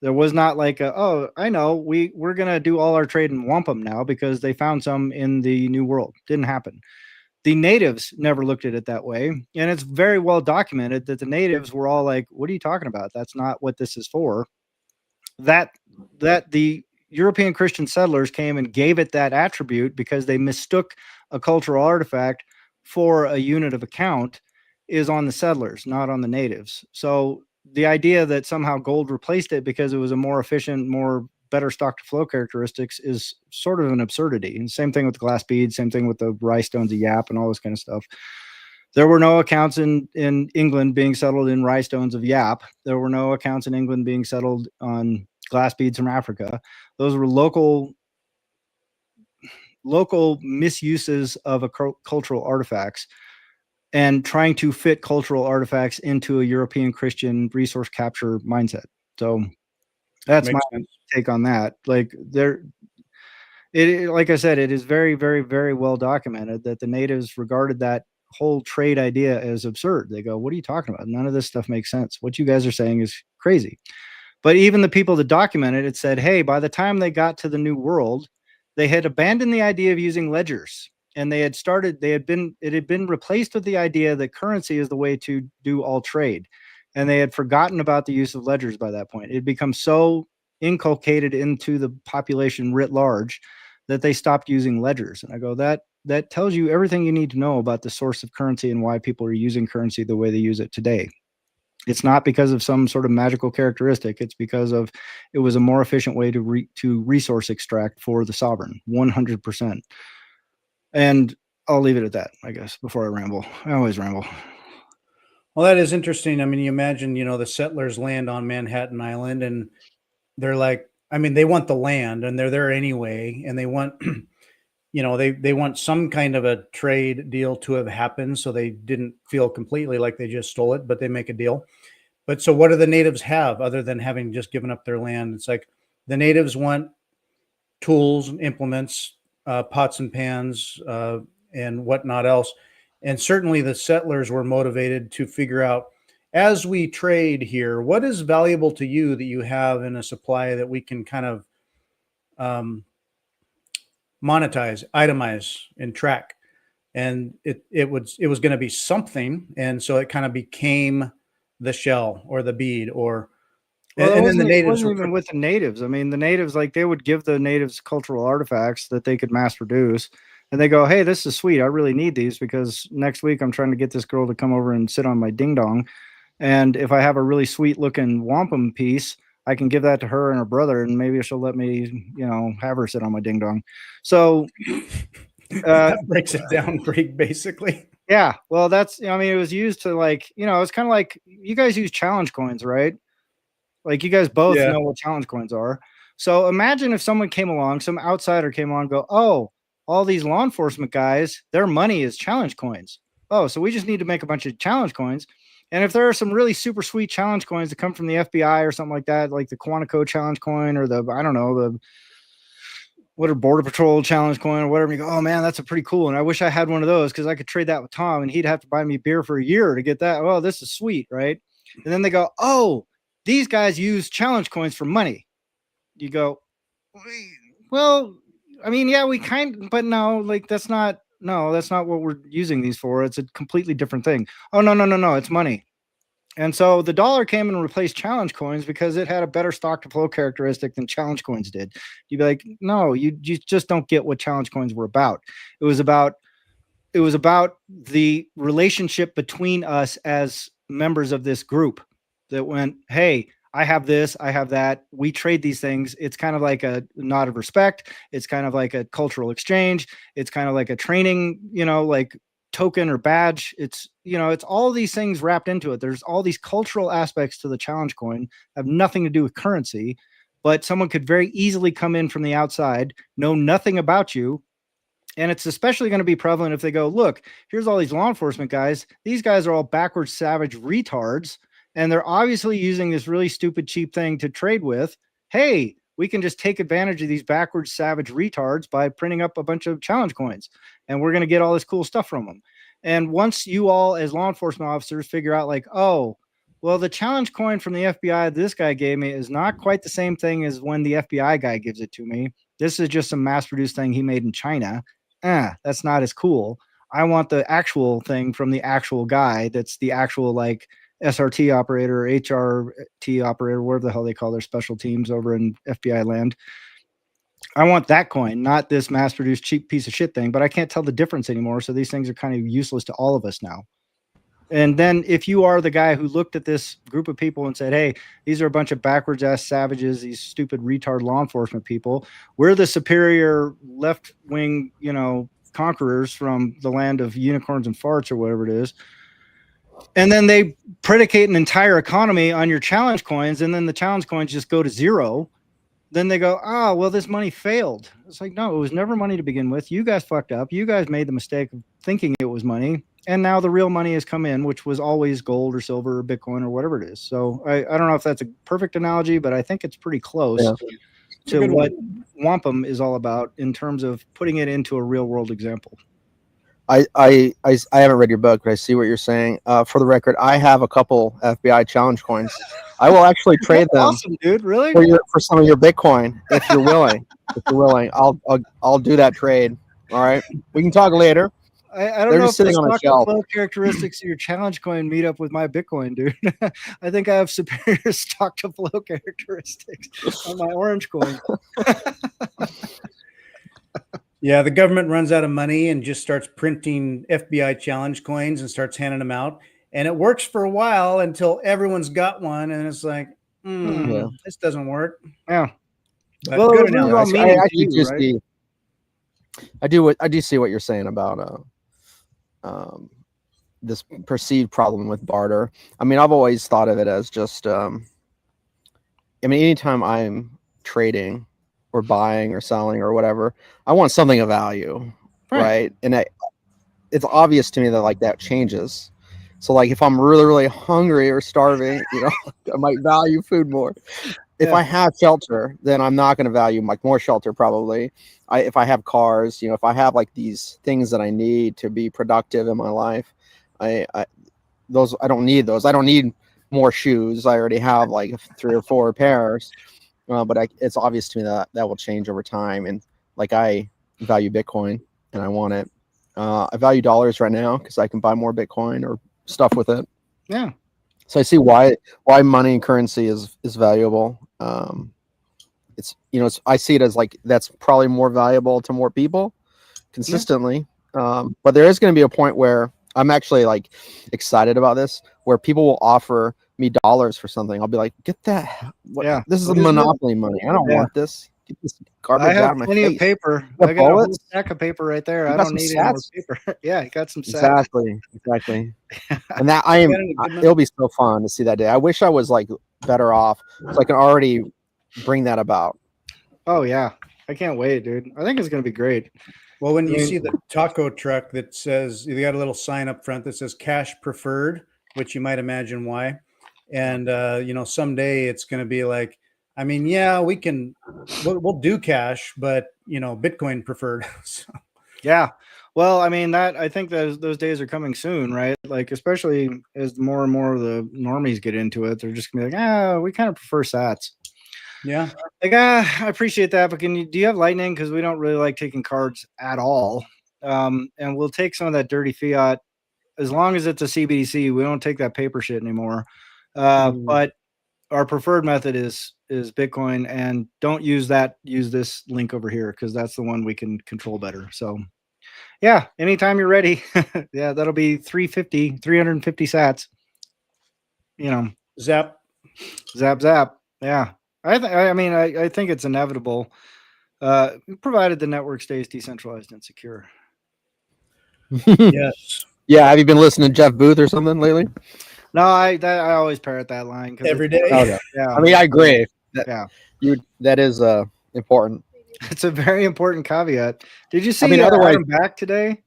There was not like, oh, I know, we're going to do all our trade in wampum now because they found some in the New World. Didn't happen. The natives never looked at it that way. And it's very well documented that the natives were all like, what are you talking about? That's not what this is for. That the European Christian settlers came and gave it that attribute because they mistook a cultural artifact for a unit of account is on the settlers, not on the natives. So the idea that somehow gold replaced it because it was a more efficient, more better stock to flow characteristics is sort of an absurdity. And same thing with glass beads, same thing with the rye stones of Yap and all this kind of stuff. There were no accounts in England being settled in rye stones of Yap. There were no accounts in England being settled on glass beads from Africa. Those were local misuses of cultural artifacts and trying to fit cultural artifacts into a European Christian resource capture mindset. So that's Makes my sense. take on that. Like like I said, it is very, very, very well documented that the natives regarded that whole trade idea as absurd. They go, what are you talking about? None of this stuff makes sense. What you guys are saying is crazy. But even the people that documented it said, hey, by the time they got to the New World, they had abandoned the idea of using ledgers. And it had been replaced with the idea that currency is the way to do all trade. And they had forgotten about the use of ledgers by that point. It had become so inculcated into the population writ large that they stopped using ledgers. And I go, that tells you everything you need to know about the source of currency and why people are using currency the way they use it today. It's not because of some sort of magical characteristic. It's because of it was a more efficient way to resource extract for the sovereign, 100%. And I'll leave it at that, I guess, before I ramble. I always ramble. Well, that is interesting. I mean, you imagine, the settlers land on Manhattan Island and they're like, I mean, they want the land and they're there anyway. And they want, they want some kind of a trade deal to have happened. So they didn't feel completely like they just stole it, but they make a deal. But so what do the natives have other than having just given up their land? It's like the natives want tools and implements, pots and pans, and whatnot else. And certainly the settlers were motivated to figure out, as we trade here, what is valuable to you that you have in a supply that we can kind of monetize, itemize, and track. And it was going to be something, and so it kind of became the shell or the bead or. Well, and then the natives wasn't even with the natives. I mean, the natives, like, they would give the natives cultural artifacts that they could mass produce, and they go, "Hey, this is sweet. I really need these because next week I'm trying to get this girl to come over and sit on my ding dong, and if I have a really sweet looking wampum piece, I can give that to her and her brother, and maybe she'll let me, have her sit on my ding dong." So that breaks it down pretty basically. Yeah, well, it was used to, like, it's kind of like you guys use challenge coins, right? Like, you guys both know what challenge coins are. So imagine if someone came along, some outsider came along and go, oh, all these law enforcement guys, their money is challenge coins. Oh, so we just need to make a bunch of challenge coins. And if there are some really super sweet challenge coins that come from the FBI or something like that, like the Quantico challenge coin or what are Border Patrol challenge coin or whatever, you go, oh man, that's a pretty cool. And I wish I had one of those because I could trade that with Tom and he'd have to buy me beer for a year to get that. Oh, this is sweet, right? And then they go, oh, these guys use challenge coins for money. You go, well, I mean, yeah, but no, like, that's not what we're using these for. It's a completely different thing. Oh, no, it's money. And so the dollar came and replaced challenge coins because it had a better stock to flow characteristic than challenge coins did. You'd be like, no, you just don't get what challenge coins were about. It was about the relationship between us as members of this group that went, hey, I have this, I have that. We trade these things. It's kind of like a nod of respect. It's kind of like a cultural exchange. It's kind of like a training, like token or badge. It's all these things wrapped into it. There's all these cultural aspects to the challenge coin, have nothing to do with currency, but someone could very easily come in from the outside, know nothing about you. And it's especially going to be prevalent if they go, look, here's all these law enforcement guys. These guys are all backwards, savage retards. And they're obviously using this really stupid, cheap thing to trade with. Hey, we can just take advantage of these backwards, savage retards by printing up a bunch of challenge coins. And we're going to get all this cool stuff from them. And once you all, as law enforcement officers, figure out, like, oh, well, the challenge coin from the FBI this guy gave me is not quite the same thing as when the FBI guy gives it to me. This is just some mass-produced thing he made in China. That's not as cool. I want the actual thing from the actual guy. That's the actual like SRT operator, HRT operator, whatever the hell they call their special teams over in FBI land. I want that coin, not this mass-produced cheap piece of shit thing. But I can't tell the difference anymore. So these things are kind of useless to all of us now. And then if you are the guy who looked at this group of people and said, hey, these are a bunch of backwards ass savages, these stupid retard law enforcement people, we're the superior left wing, conquerors from the land of unicorns and farts or whatever it is. And then they predicate an entire economy on your challenge coins. And then the challenge coins just go to zero. Then they go, oh, well, this money failed. It's like, no, it was never money to begin with. You guys fucked up. You guys made the mistake of thinking it was money. And now the real money has come in, which was always gold or silver or Bitcoin or whatever it is. So I don't know if that's a perfect analogy, but I think it's pretty close to what wampum is all about in terms of putting it into a real world example. I haven't read your book, but I see what you're saying. For the record, I have a couple FBI challenge coins. I will actually trade them. Awesome, dude. Really? For some of your Bitcoin, if you're willing. If you're willing, I'll do that trade. All right, we can talk later. I don't know if the stock to flow characteristics of your challenge coin meet up with my Bitcoin, dude. I think I have superior stock to flow characteristics on my orange coin. Yeah, the government runs out of money and just starts printing FBI challenge coins and starts handing them out. And it works for a while until everyone's got one. And it's like, this doesn't work. Yeah. But well, good I do see what you're saying about this perceived problem with barter. I mean, I've always thought of it as just, anytime I'm trading or buying or selling or whatever, I want something of value, right? And it's obvious to me that like that changes. So like if I'm really, really hungry or starving, I might value food more. If I have shelter, then I'm not going to value like more shelter probably. If I have cars, if I have like these things that I need to be productive in my life, I don't need those. I don't need more shoes. I already have like 3 or 4 pairs. But it's obvious to me that will change over time. And like I value Bitcoin and I want it. I value dollars right now because I can buy more Bitcoin or stuff with it. Yeah. So I see why money and currency is valuable. I see it as like that's probably more valuable to more people consistently. But there is going to be a point where I'm actually like excited about this, where people will offer me dollars for something. I'll be like, get that. This is monopoly money. I don't want this. Get this garbage out of my face. I have plenty of paper. I got a whole stack of paper right there. I don't need any more paper. I got some sats. Exactly. And that it'll be so fun to see that day. I wish I was like better off so I can already bring that about. Oh yeah. I can't wait, dude. I think it's going to be great. Well, when you see the taco truck that says, they got a little sign up front that says cash preferred, which you might imagine why. And, someday it's going to be like, we'll do cash, but, Bitcoin preferred. So. Yeah. Well, I think those days are coming soon, right? Like, especially as more and more of the normies get into it, they're just gonna be like, we kind of prefer sats. Yeah. Like, I appreciate that, but do you have Lightning? Because we don't really like taking cards at all. And we'll take some of that dirty fiat as long as it's a CBDC. We don't take that paper shit anymore. But our preferred method is Bitcoin, and don't use that. Use this link over here because that's the one we can control better. So, yeah, anytime you're ready. That'll be 350 sats. Zap. Yeah. I think it's inevitable, provided the network stays decentralized and secure. Yes. Yeah. Have you been listening to Jeff Booth or something lately? No, I always parrot that line every day. Okay. Yeah. I agree. That is important. It's a very important caveat. Did you see Adam back today?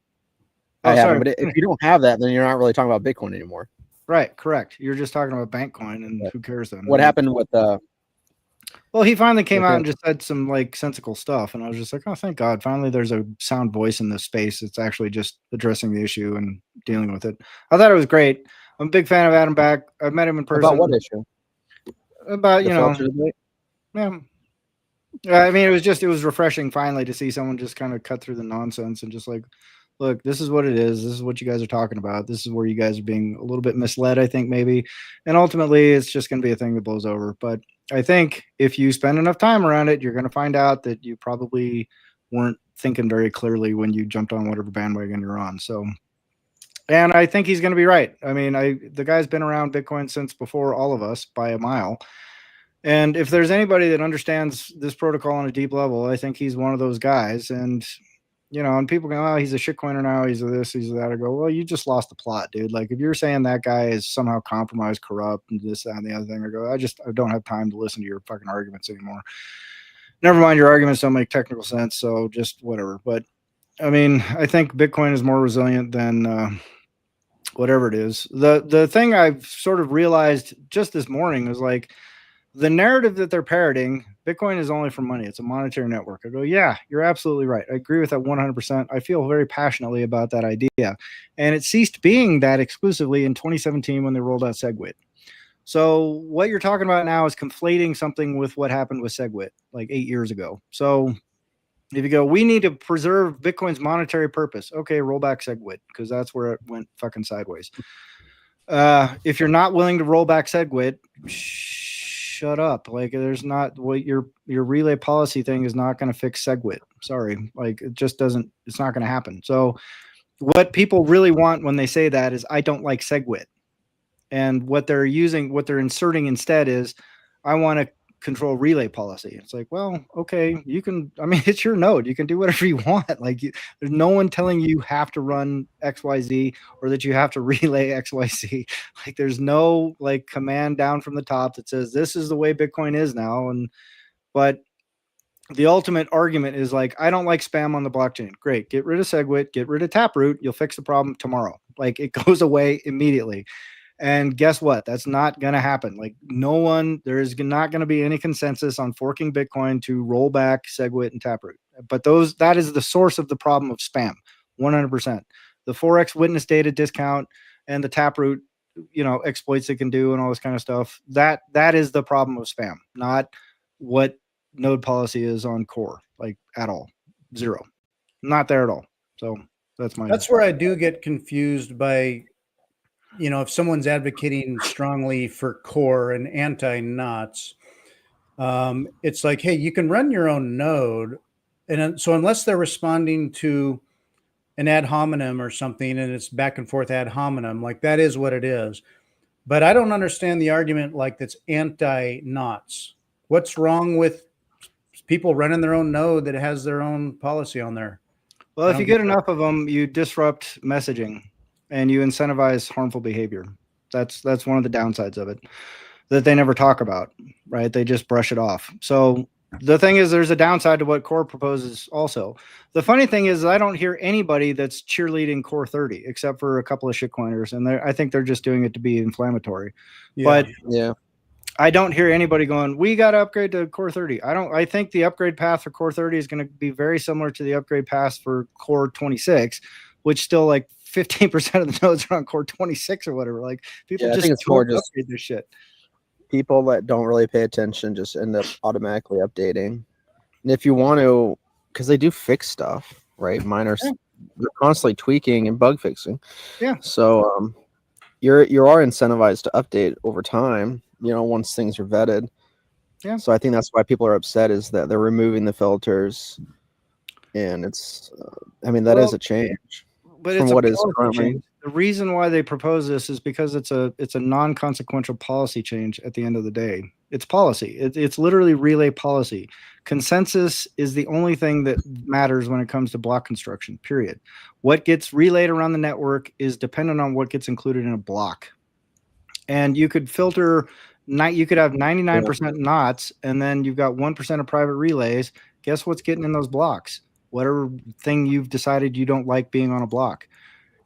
I haven't, but if you don't have that, then you're not really talking about Bitcoin anymore. Right. Correct. You're just talking about bank coin, and who cares then? What happened with Well, he finally came out and just said some like sensical stuff, and I was just like, oh, thank God! Finally, there's a sound voice in this space that's actually just addressing the issue and dealing with it. I thought it was great. I'm a big fan of Adam Back. I've met him in person. About what issue? About yeah. It was refreshing finally to see someone just kind of cut through the nonsense and just like look, this is what it is. This is what you guys are talking about. This is where you guys are being a little bit misled, I think, maybe. And ultimately, it's just going to be a thing that blows over. But I think if you spend enough time around it, you're going to find out that you probably weren't thinking very clearly when you jumped on whatever bandwagon you're on. So, and I think he's going to be right. I mean, the guy's been around Bitcoin since before all of us by a mile. And if there's anybody that understands this protocol on a deep level, I think he's one of those guys. And, you know, and people go, oh, he's a shitcoiner now. He's a this, he's a that. I go, well, you just lost the plot, dude. Like, if you're saying that guy is somehow compromised, corrupt, and this, that, and the other thing, I go, I don't have time to listen to your fucking arguments anymore. Never mind, your arguments don't make technical sense. So just whatever. But I mean, I think Bitcoin is more resilient than whatever it is. The thing I've sort of realized just this morning is like, the narrative that they're parroting, Bitcoin is only for money. It's a monetary network. I go, yeah, you're absolutely right. I agree with that 100%. I feel very passionately about that idea. And it ceased being that exclusively in 2017 when they rolled out SegWit. So what you're talking about now is conflating something with what happened with SegWit like 8 years ago. So if you go, we need to preserve Bitcoin's monetary purpose. Okay, roll back SegWit because that's where it went fucking sideways. If you're not willing to roll back SegWit, shut up. Like, there's not what your relay policy thing is not going to fix SegWit. Sorry. Like, it just doesn't, it's not going to happen. So what people really want when they say that is, I don't like SegWit. And what they're inserting instead is, I want to control relay policy. It's like, well, okay, you can, I mean, it's your node. You can do whatever you want. Like, there's no one telling you have to run XYZ or that you have to relay XYZ. Like, there's no like command down from the top that says this is the way Bitcoin is now. But the ultimate argument is like, I don't like spam on the blockchain. Great. Get rid of SegWit, get rid of Taproot. You'll fix the problem tomorrow. Like, it goes away immediately. And guess what? That's not going to happen. Like, there is not going to be any consensus on forking Bitcoin to roll back SegWit and Taproot. But that is the source of the problem of spam, 100%. The Forex witness data discount and the Taproot, exploits it can do and all this kind of stuff. That is the problem of spam, not what node policy is on core, like, at all. Zero. Not there at all. So that's where I do get confused by, if someone's advocating strongly for core and anti-knots, it's like, hey, you can run your own node. And so unless they're responding to an ad hominem or something, and it's back and forth ad hominem, like, that is what it is. But I don't understand the argument like that's anti-knots. What's wrong with people running their own node that has their own policy on there? Well, if you get enough of them, you disrupt messaging. And you incentivize harmful behavior. That's one of the downsides of it that they never talk about, right? They just brush it off. So the thing is, there's a downside to what Core proposes also. The funny thing is, I don't hear anybody that's cheerleading Core 30, except for a couple of shitcoiners. And I think they're just doing it to be inflammatory. Yeah. But yeah, I don't hear anybody going, we got to upgrade to Core 30. I think the upgrade path for Core 30 is going to be very similar to the upgrade path for Core 26, which still like 15% of the nodes are on Core 26 or whatever. Like, people just don't upgrade this shit. People that don't really pay attention just end up automatically updating. And if you want to, because they do fix stuff, right? Miners, they're constantly tweaking and bug fixing. Yeah. So you are incentivized to update over time, once things are vetted. Yeah. So I think that's why people are upset, is that they're removing the filters. And it's, that is a change. But it's what is currently the reason why they propose this is because it's a non-consequential policy change. At the end of the day, it's policy. It's literally relay policy. Consensus is the only thing that matters when it comes to block construction. Period. What gets relayed around the network is dependent on what gets included in a block. And you could filter. You could have 99% knots, and then you've got 1% of private relays. Guess what's getting in those blocks? Whatever thing you've decided you don't like being on a block.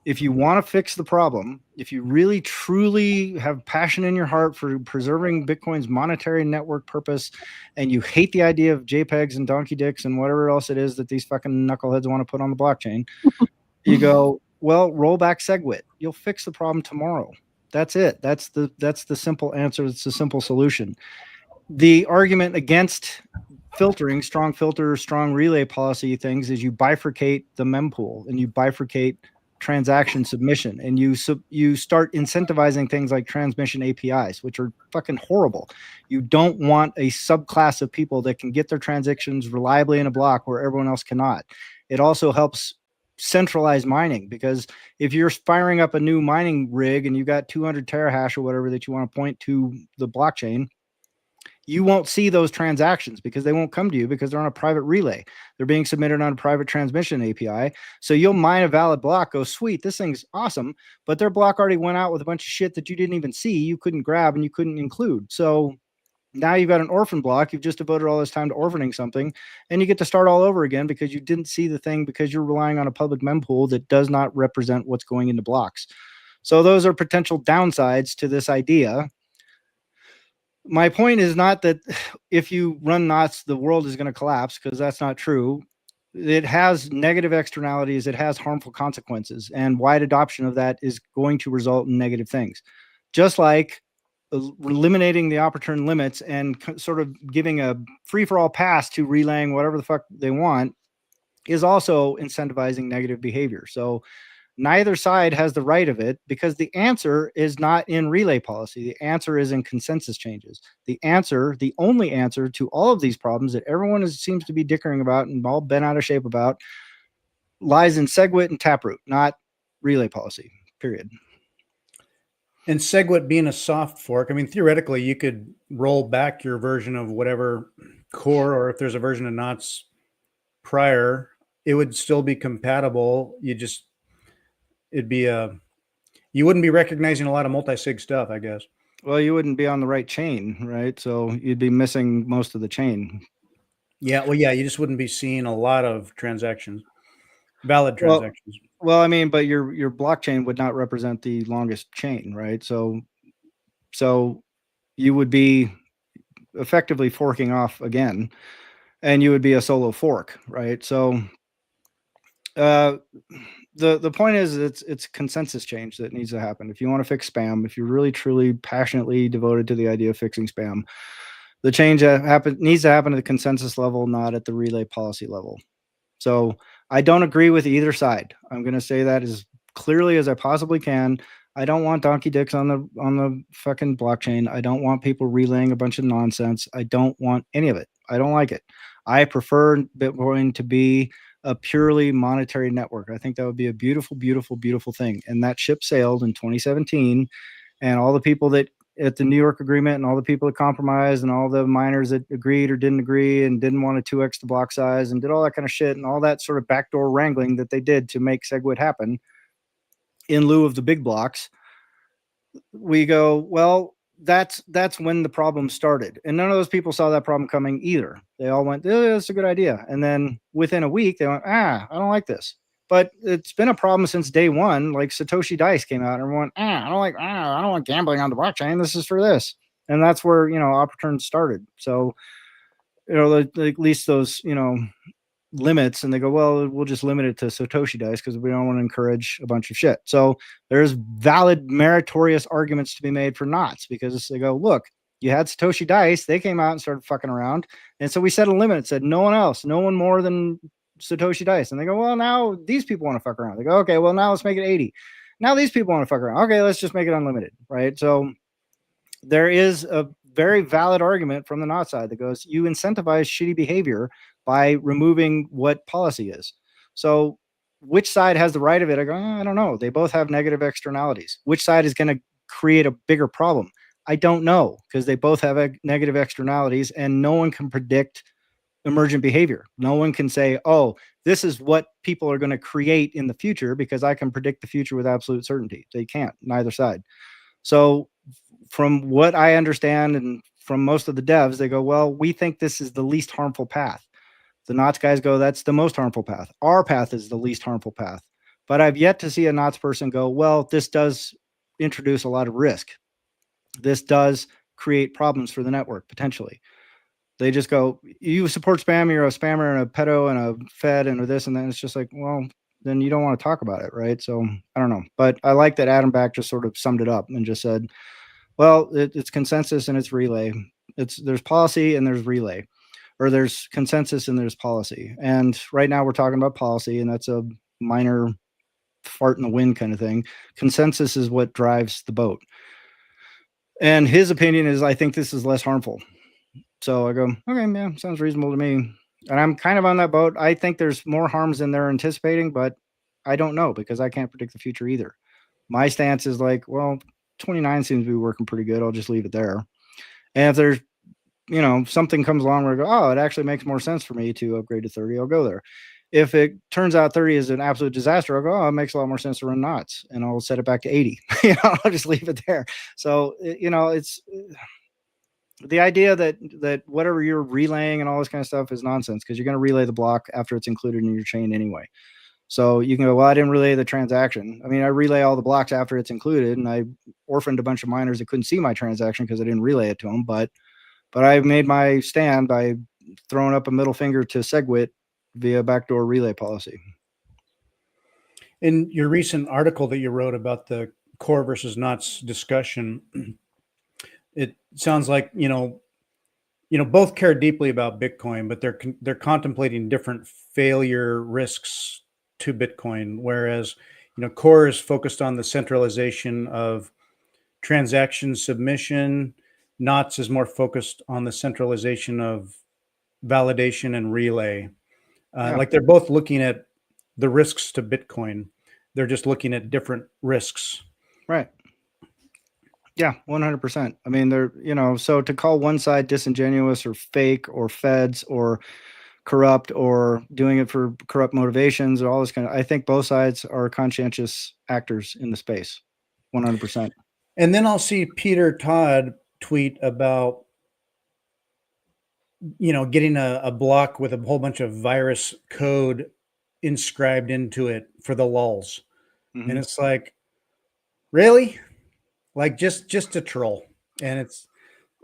If you want to fix the problem, if you really truly have passion in your heart for preserving Bitcoin's monetary network purpose, and you hate the idea of JPEGs and donkey dicks and whatever else it is that these fucking knuckleheads want to put on the blockchain, you go, well, roll back SegWit. You'll fix the problem tomorrow. That's it. That's the simple answer. It's the simple solution. The argument against filtering, strong filter, strong relay policy things is you bifurcate the mempool and you bifurcate transaction submission, and you start incentivizing things like transmission APIs, which are fucking horrible. You don't want a subclass of people that can get their transactions reliably in a block where everyone else cannot. It also helps centralize mining, because if you're firing up a new mining rig and you got 200 terahash or whatever that you want to point to the blockchain, you won't see those transactions because they won't come to you because they're on a private relay. They're being submitted on a private transmission API. So you'll mine a valid block, go, sweet, this thing's awesome, but their block already went out with a bunch of shit that you didn't even see, you couldn't grab, and you couldn't include. So now you've got an orphan block. You've just devoted all this time to orphaning something, and you get to start all over again because you didn't see the thing because you're relying on a public mempool that does not represent what's going into blocks. So those are potential downsides to this idea. My point is not that if you run knots, the world is going to collapse, because that's not true. It has negative externalities. It has harmful consequences, and wide adoption of that is going to result in negative things. Just like eliminating the opportune limits and sort of giving a free-for-all pass to relaying whatever the fuck they want is also incentivizing negative behavior. So neither side has the right of it, because the answer is not in relay policy. The answer is in consensus changes. The answer, the only answer to all of these problems that everyone seems to be dickering about and all bent out of shape about, lies in SegWit and Taproot, not relay policy, period. And SegWit being a soft fork, I mean, theoretically, you could roll back your version of whatever core, or if there's a version of knots prior, it would still be compatible. It'd be you wouldn't be recognizing a lot of multi-sig stuff, I guess. Well, you wouldn't be on the right chain, right? So you'd be missing most of the chain. Yeah, well, yeah, you just wouldn't be seeing a lot of transactions, valid transactions. Well, I mean, but your blockchain would not represent the longest chain, right? So you would be effectively forking off again, and you would be a solo fork, right? So the point is, it's consensus change that needs to happen. If you want to fix spam, if you're really truly passionately devoted to the idea of fixing spam, the change needs to happen at the consensus level, not at the relay policy level. So I don't agree with either side. I'm going to say that as clearly as I possibly can. I don't want donkey dicks on the fucking blockchain. I don't want people relaying a bunch of nonsense. I don't want any of it. I don't like it. I prefer Bitcoin to be a purely monetary network. I think that would be a beautiful, beautiful, beautiful thing. And that ship sailed in 2017, and all the people that at the New York agreement and all the people that compromised and all the miners that agreed or didn't agree and didn't want to 2x the block size and did all that kind of shit and all that sort of backdoor wrangling that they did to make SegWit happen in lieu of the big blocks, we go, well, that's when the problem started. And none of those people saw that problem coming either. They all went, oh, that's a good idea. And then within a week, they went, I don't like this. But it's been a problem since day one. Like Satoshi Dice came out and everyone, I don't want gambling on the blockchain. This is for this. And that's where, opportunities started. So, at least those, limits, and they go, well, we'll just limit it to Satoshi Dice because we don't want to encourage a bunch of shit. So there's valid meritorious arguments to be made for knots, because they go, look, you had Satoshi Dice, they came out and started fucking around, and so we set a limit and said no one more than Satoshi Dice. And they go, well, now these people want to fuck around. They go, okay, well, now let's make it 80. Now these people want to fuck around. Okay, let's just make it unlimited, right? So there is a very valid argument from the knot side that goes, you incentivize shitty behavior by removing what policy is. So which side has the right of it? I go, I don't know. They both have negative externalities. Which side is going to create a bigger problem? I don't know, because they both have negative externalities, and no one can predict emergent behavior. No one can say, oh, this is what people are going to create in the future, because I can predict the future with absolute certainty. They can't, neither side. So from what I understand, and from most of the devs, they go, well, we think this is the least harmful path. The knots guys go, that's the most harmful path. Our path is the least harmful path. But I've yet to see a knots person go, well, this does introduce a lot of risk. This does create problems for the network, potentially. They just go, you support spam, you're a spammer and a pedo and a fed and this and that. It's just like, well, then you don't want to talk about it, right? So I don't know. But I like that Adam Back just sort of summed it up and just said, well, it's consensus and it's relay. There's policy and there's relay. or there's consensus and there's policy. And right now we're talking about policy, and that's a minor fart in the wind kind of thing. Consensus is what drives the boat. And his opinion is, I think this is less harmful. So I go, okay, man, sounds reasonable to me. And I'm kind of on that boat. I think there's more harms than they're anticipating, but I don't know because I can't predict the future either. My stance is like, well, 29 seems to be working pretty good. I'll just leave it there. And if there's, something comes along where I go, oh, it actually makes more sense for me to upgrade to 30, I'll go there. If it turns out 30 is an absolute disaster, I'll go, oh, it makes a lot more sense to run knots, and I'll set it back to 80. I'll just leave it there. So, it's the idea that whatever you're relaying and all this kind of stuff is nonsense, because you're going to relay the block after it's included in your chain anyway. So you can go, well, I didn't relay the transaction. I mean, I relay all the blocks after it's included, and I orphaned a bunch of miners that couldn't see my transaction because I didn't relay it to them. But I made my stand by throwing up a middle finger to SegWit via backdoor relay policy. In your recent article that you wrote about the core versus knots discussion, it sounds like both care deeply about Bitcoin, but they're contemplating different failure risks to Bitcoin, whereas core is focused on the centralization of transaction submission. Knots is more focused on the centralization of validation and relay. Like they're both looking at the risks to Bitcoin. They're just looking at different risks. Right. Yeah, 100%. I mean, so to call one side disingenuous or fake or feds or corrupt or doing it for corrupt motivations or all this I think both sides are conscientious actors in the space. 100%. And then I'll see Peter Todd tweet about getting a block with a whole bunch of virus code inscribed into it for the lulz. Mm-hmm. And it's like, really? Like just to troll. And it's,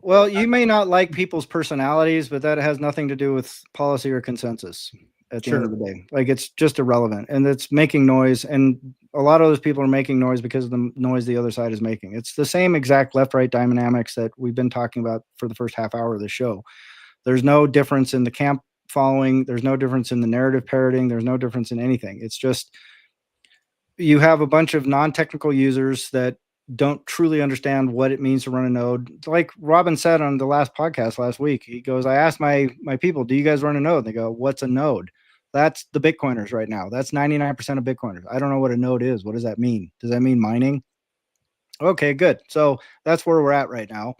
well, you may not like people's personalities, but that has nothing to do with policy or consensus at the end of the day. Like, it's just irrelevant, and it's making noise. And a lot of those people are making noise because of the noise the other side is making. It's the same exact left-right dynamics that we've been talking about for the first half hour of the show. There's no difference in the camp following. There's no difference in the narrative parroting. There's no difference in anything. It's just, you have a bunch of non-technical users that don't truly understand what it means to run a node. Like Robin said on the last podcast last week, he goes, I asked my people, do you guys run a node? And they go, what's a node? That's the Bitcoiners right now. That's 99% of Bitcoiners. I don't know what a node is. What does that mean? Does that mean mining? Okay, good. So that's where we're at right now.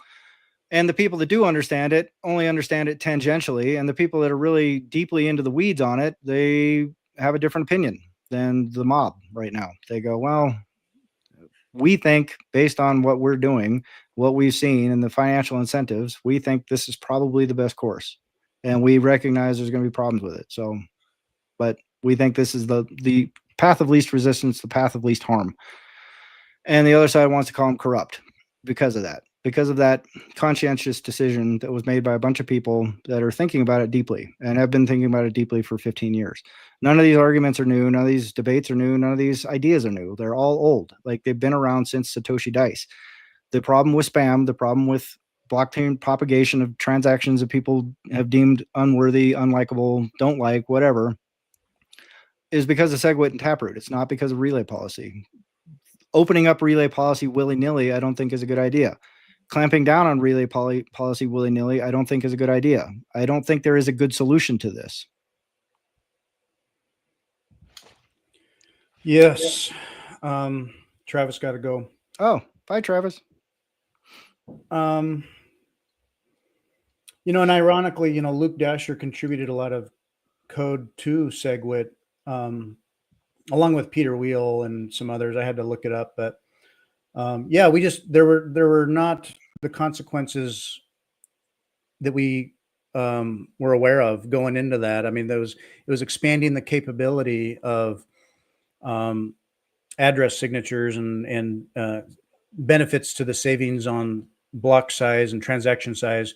And the people that do understand it only understand it tangentially. And the people that are really deeply into the weeds on it, they have a different opinion than the mob right now. They go, well, we think, based on what we're doing, what we've seen, and the financial incentives, we think this is probably the best course. And we recognize there's going to be problems with it. So, but we think this is the path of least resistance, the path of least harm. And the other side wants to call them corrupt because of that conscientious decision that was made by a bunch of people that are thinking about it deeply and have been thinking about it deeply for 15 years. None of these arguments are new. None of these debates are new. None of these ideas are new. They're all old. Like, they've been around since Satoshi Dice. The problem with spam, the problem with blockchain propagation of transactions that people have deemed unworthy, unlikable, don't like, whatever, is because of SegWit and Taproot. It's not because of relay policy. Opening up relay policy willy-nilly, I don't think is a good idea. Clamping down on relay policy willy-nilly, I don't think is a good idea. I don't think there is a good solution to this. Yes. Travis got to go. Oh, bye, Travis. And ironically, Luke Dasher contributed a lot of code to SegWit, along with Peter Wheel and some others. I had to look it up, but there were not the consequences that we were aware of going into that. I mean, it was expanding the capability of address signatures and benefits to the savings on block size and transaction size,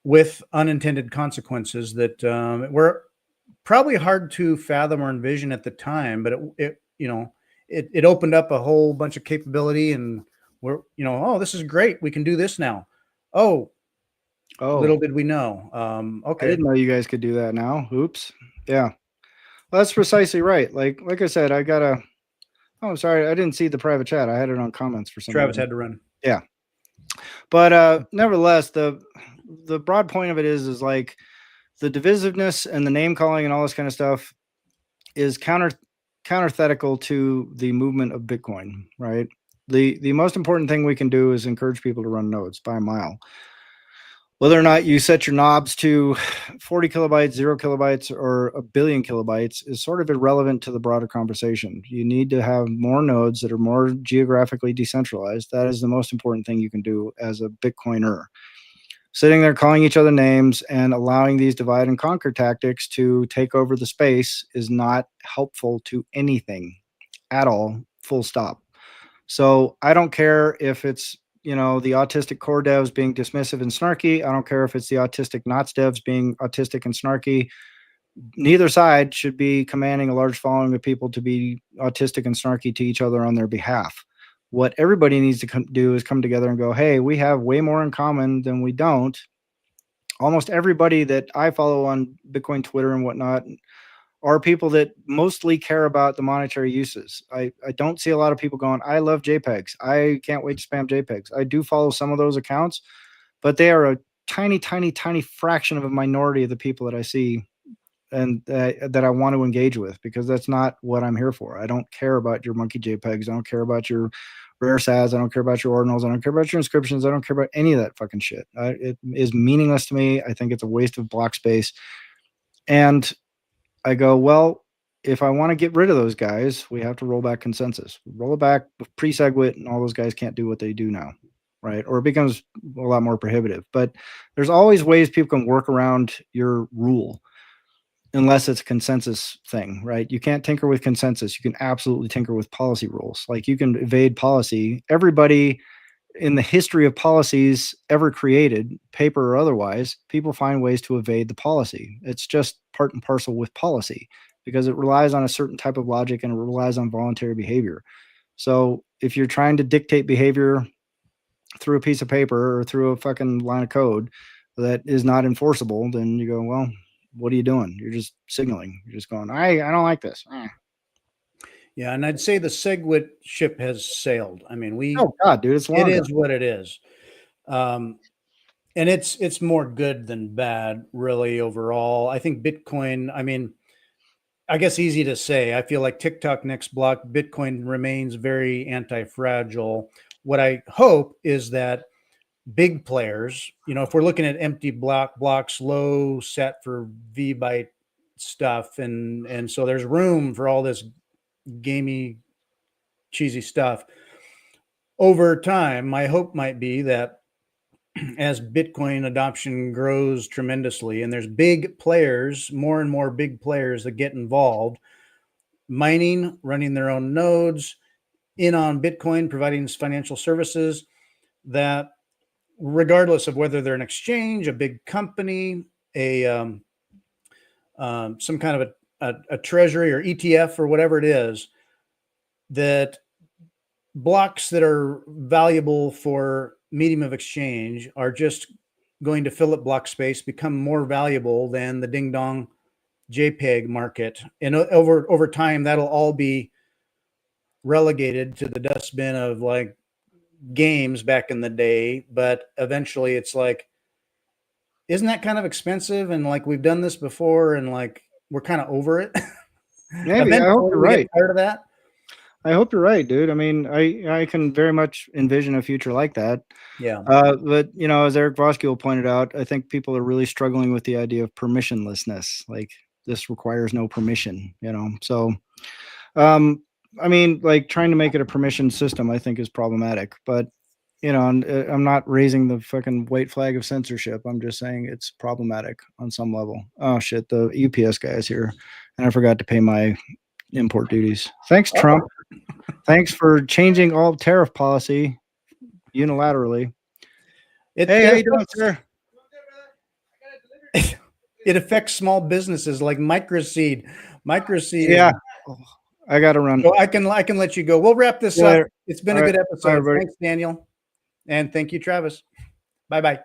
with unintended consequences that were probably hard to fathom or envision at the time. But it opened up a whole bunch of capability, and we're, oh, this is great. We can do this now. Oh, Oh, Little did we know. I Okay. didn't know you guys could do that now. Oops. Yeah. Well, that's precisely right. Like I said, I got a. Oh, sorry, I didn't see the private chat. I had it on comments for some Travis reason. had to run. Yeah. But nevertheless, the broad point of it is like the divisiveness and the name calling and all this kind of stuff is counterthetical to the movement of Bitcoin, right? The most important thing we can do is encourage people to run nodes by a mile. Whether or not you set your knobs to 40 kilobytes, 0 kilobytes, or a billion kilobytes is sort of irrelevant to the broader conversation. You need to have more nodes that are more geographically decentralized. That is the most important thing you can do as a Bitcoiner. Sitting there calling each other names and allowing these divide and conquer tactics to take over the space is not helpful to anything at all, full stop. So I don't care if it's, the autistic core devs being dismissive and snarky. I don't care if it's the autistic NOTS devs being autistic and snarky. Neither side should be commanding a large following of people to be autistic and snarky to each other on their behalf. What everybody needs to do is come together and go, hey, we have way more in common than we don't. Almost everybody that I follow on Bitcoin Twitter and whatnot are people that mostly care about the monetary uses. I don't see a lot of people going, I love JPEGs. I can't wait to spam JPEGs. I do follow some of those accounts, but they are a tiny, tiny, tiny fraction of a minority of the people that I see and that I want to engage with, because that's not what I'm here for. I don't care about your monkey JPEGs. I don't care about your rare SADs. I don't care about your ordinals. I don't care about your inscriptions. I don't care about any of that fucking shit. It is meaningless to me. I think it's a waste of block space. And I go, well, if I want to get rid of those guys, we have to roll back consensus. Roll it back pre-SegWit, and all those guys can't do what they do now, right? Or it becomes a lot more prohibitive. But there's always ways people can work around your rule, unless it's a consensus thing, right? You can't tinker with consensus. You can absolutely tinker with policy rules. Like you can evade policy. Everybody in the history of policies ever created, paper or otherwise, people find ways to evade the policy. It's just part and parcel with policy because it relies on a certain type of logic and it relies on voluntary behavior. So if you're trying to dictate behavior through a piece of paper or through a fucking line of code that is not enforceable, then you go, well, what are you doing? You're just signaling. You're just going, I don't like this. Yeah, and I'd say the SegWit ship has sailed. I mean, Oh God, dude, it's long it gone. is what it is. And it's more good than bad, really, overall. I think Bitcoin, I mean, I guess easy to say. I feel like TikTok next block, Bitcoin remains very anti-fragile. What I hope is that big players, if we're looking at empty blocks, low set for V byte stuff, and so there's room for all this gamey, cheesy stuff. Over time, my hope might be that as Bitcoin adoption grows tremendously and there's big players, more and more big players that get involved, mining, running their own nodes, in on Bitcoin, providing financial services, that regardless of whether they're an exchange, a big company, some kind of a treasury or ETF or whatever it is, that blocks that are valuable for medium of exchange are just going to fill up block space, become more valuable than the ding dong JPEG market. And over time, that'll all be relegated to the dustbin of like games back in the day. But eventually it's like, isn't that kind of expensive? And like, we've done this before and like, we're kind of over it. Maybe. I hope you're right. Tired of that. I hope you're right, dude. I mean, I can very much envision a future like that. Yeah. But as Eric Voskill pointed out, I think people are really struggling with the idea of permissionlessness. Like this requires no permission, So, I mean, like trying to make it a permission system, I think is problematic. But I'm not raising the fucking white flag of censorship. I'm just saying it's problematic on some level. Oh shit, the UPS guy is here, and I forgot to pay my import duties. Thanks, Trump. Thanks for changing all tariff policy unilaterally. Hey, how you doing, sir? It affects small businesses like MicroSeed. MicroSeed. Yeah, I got to run. So I can let you go. We'll wrap this up. It's been a good episode. Thanks, Daniel, and thank you, Travis. Bye-bye.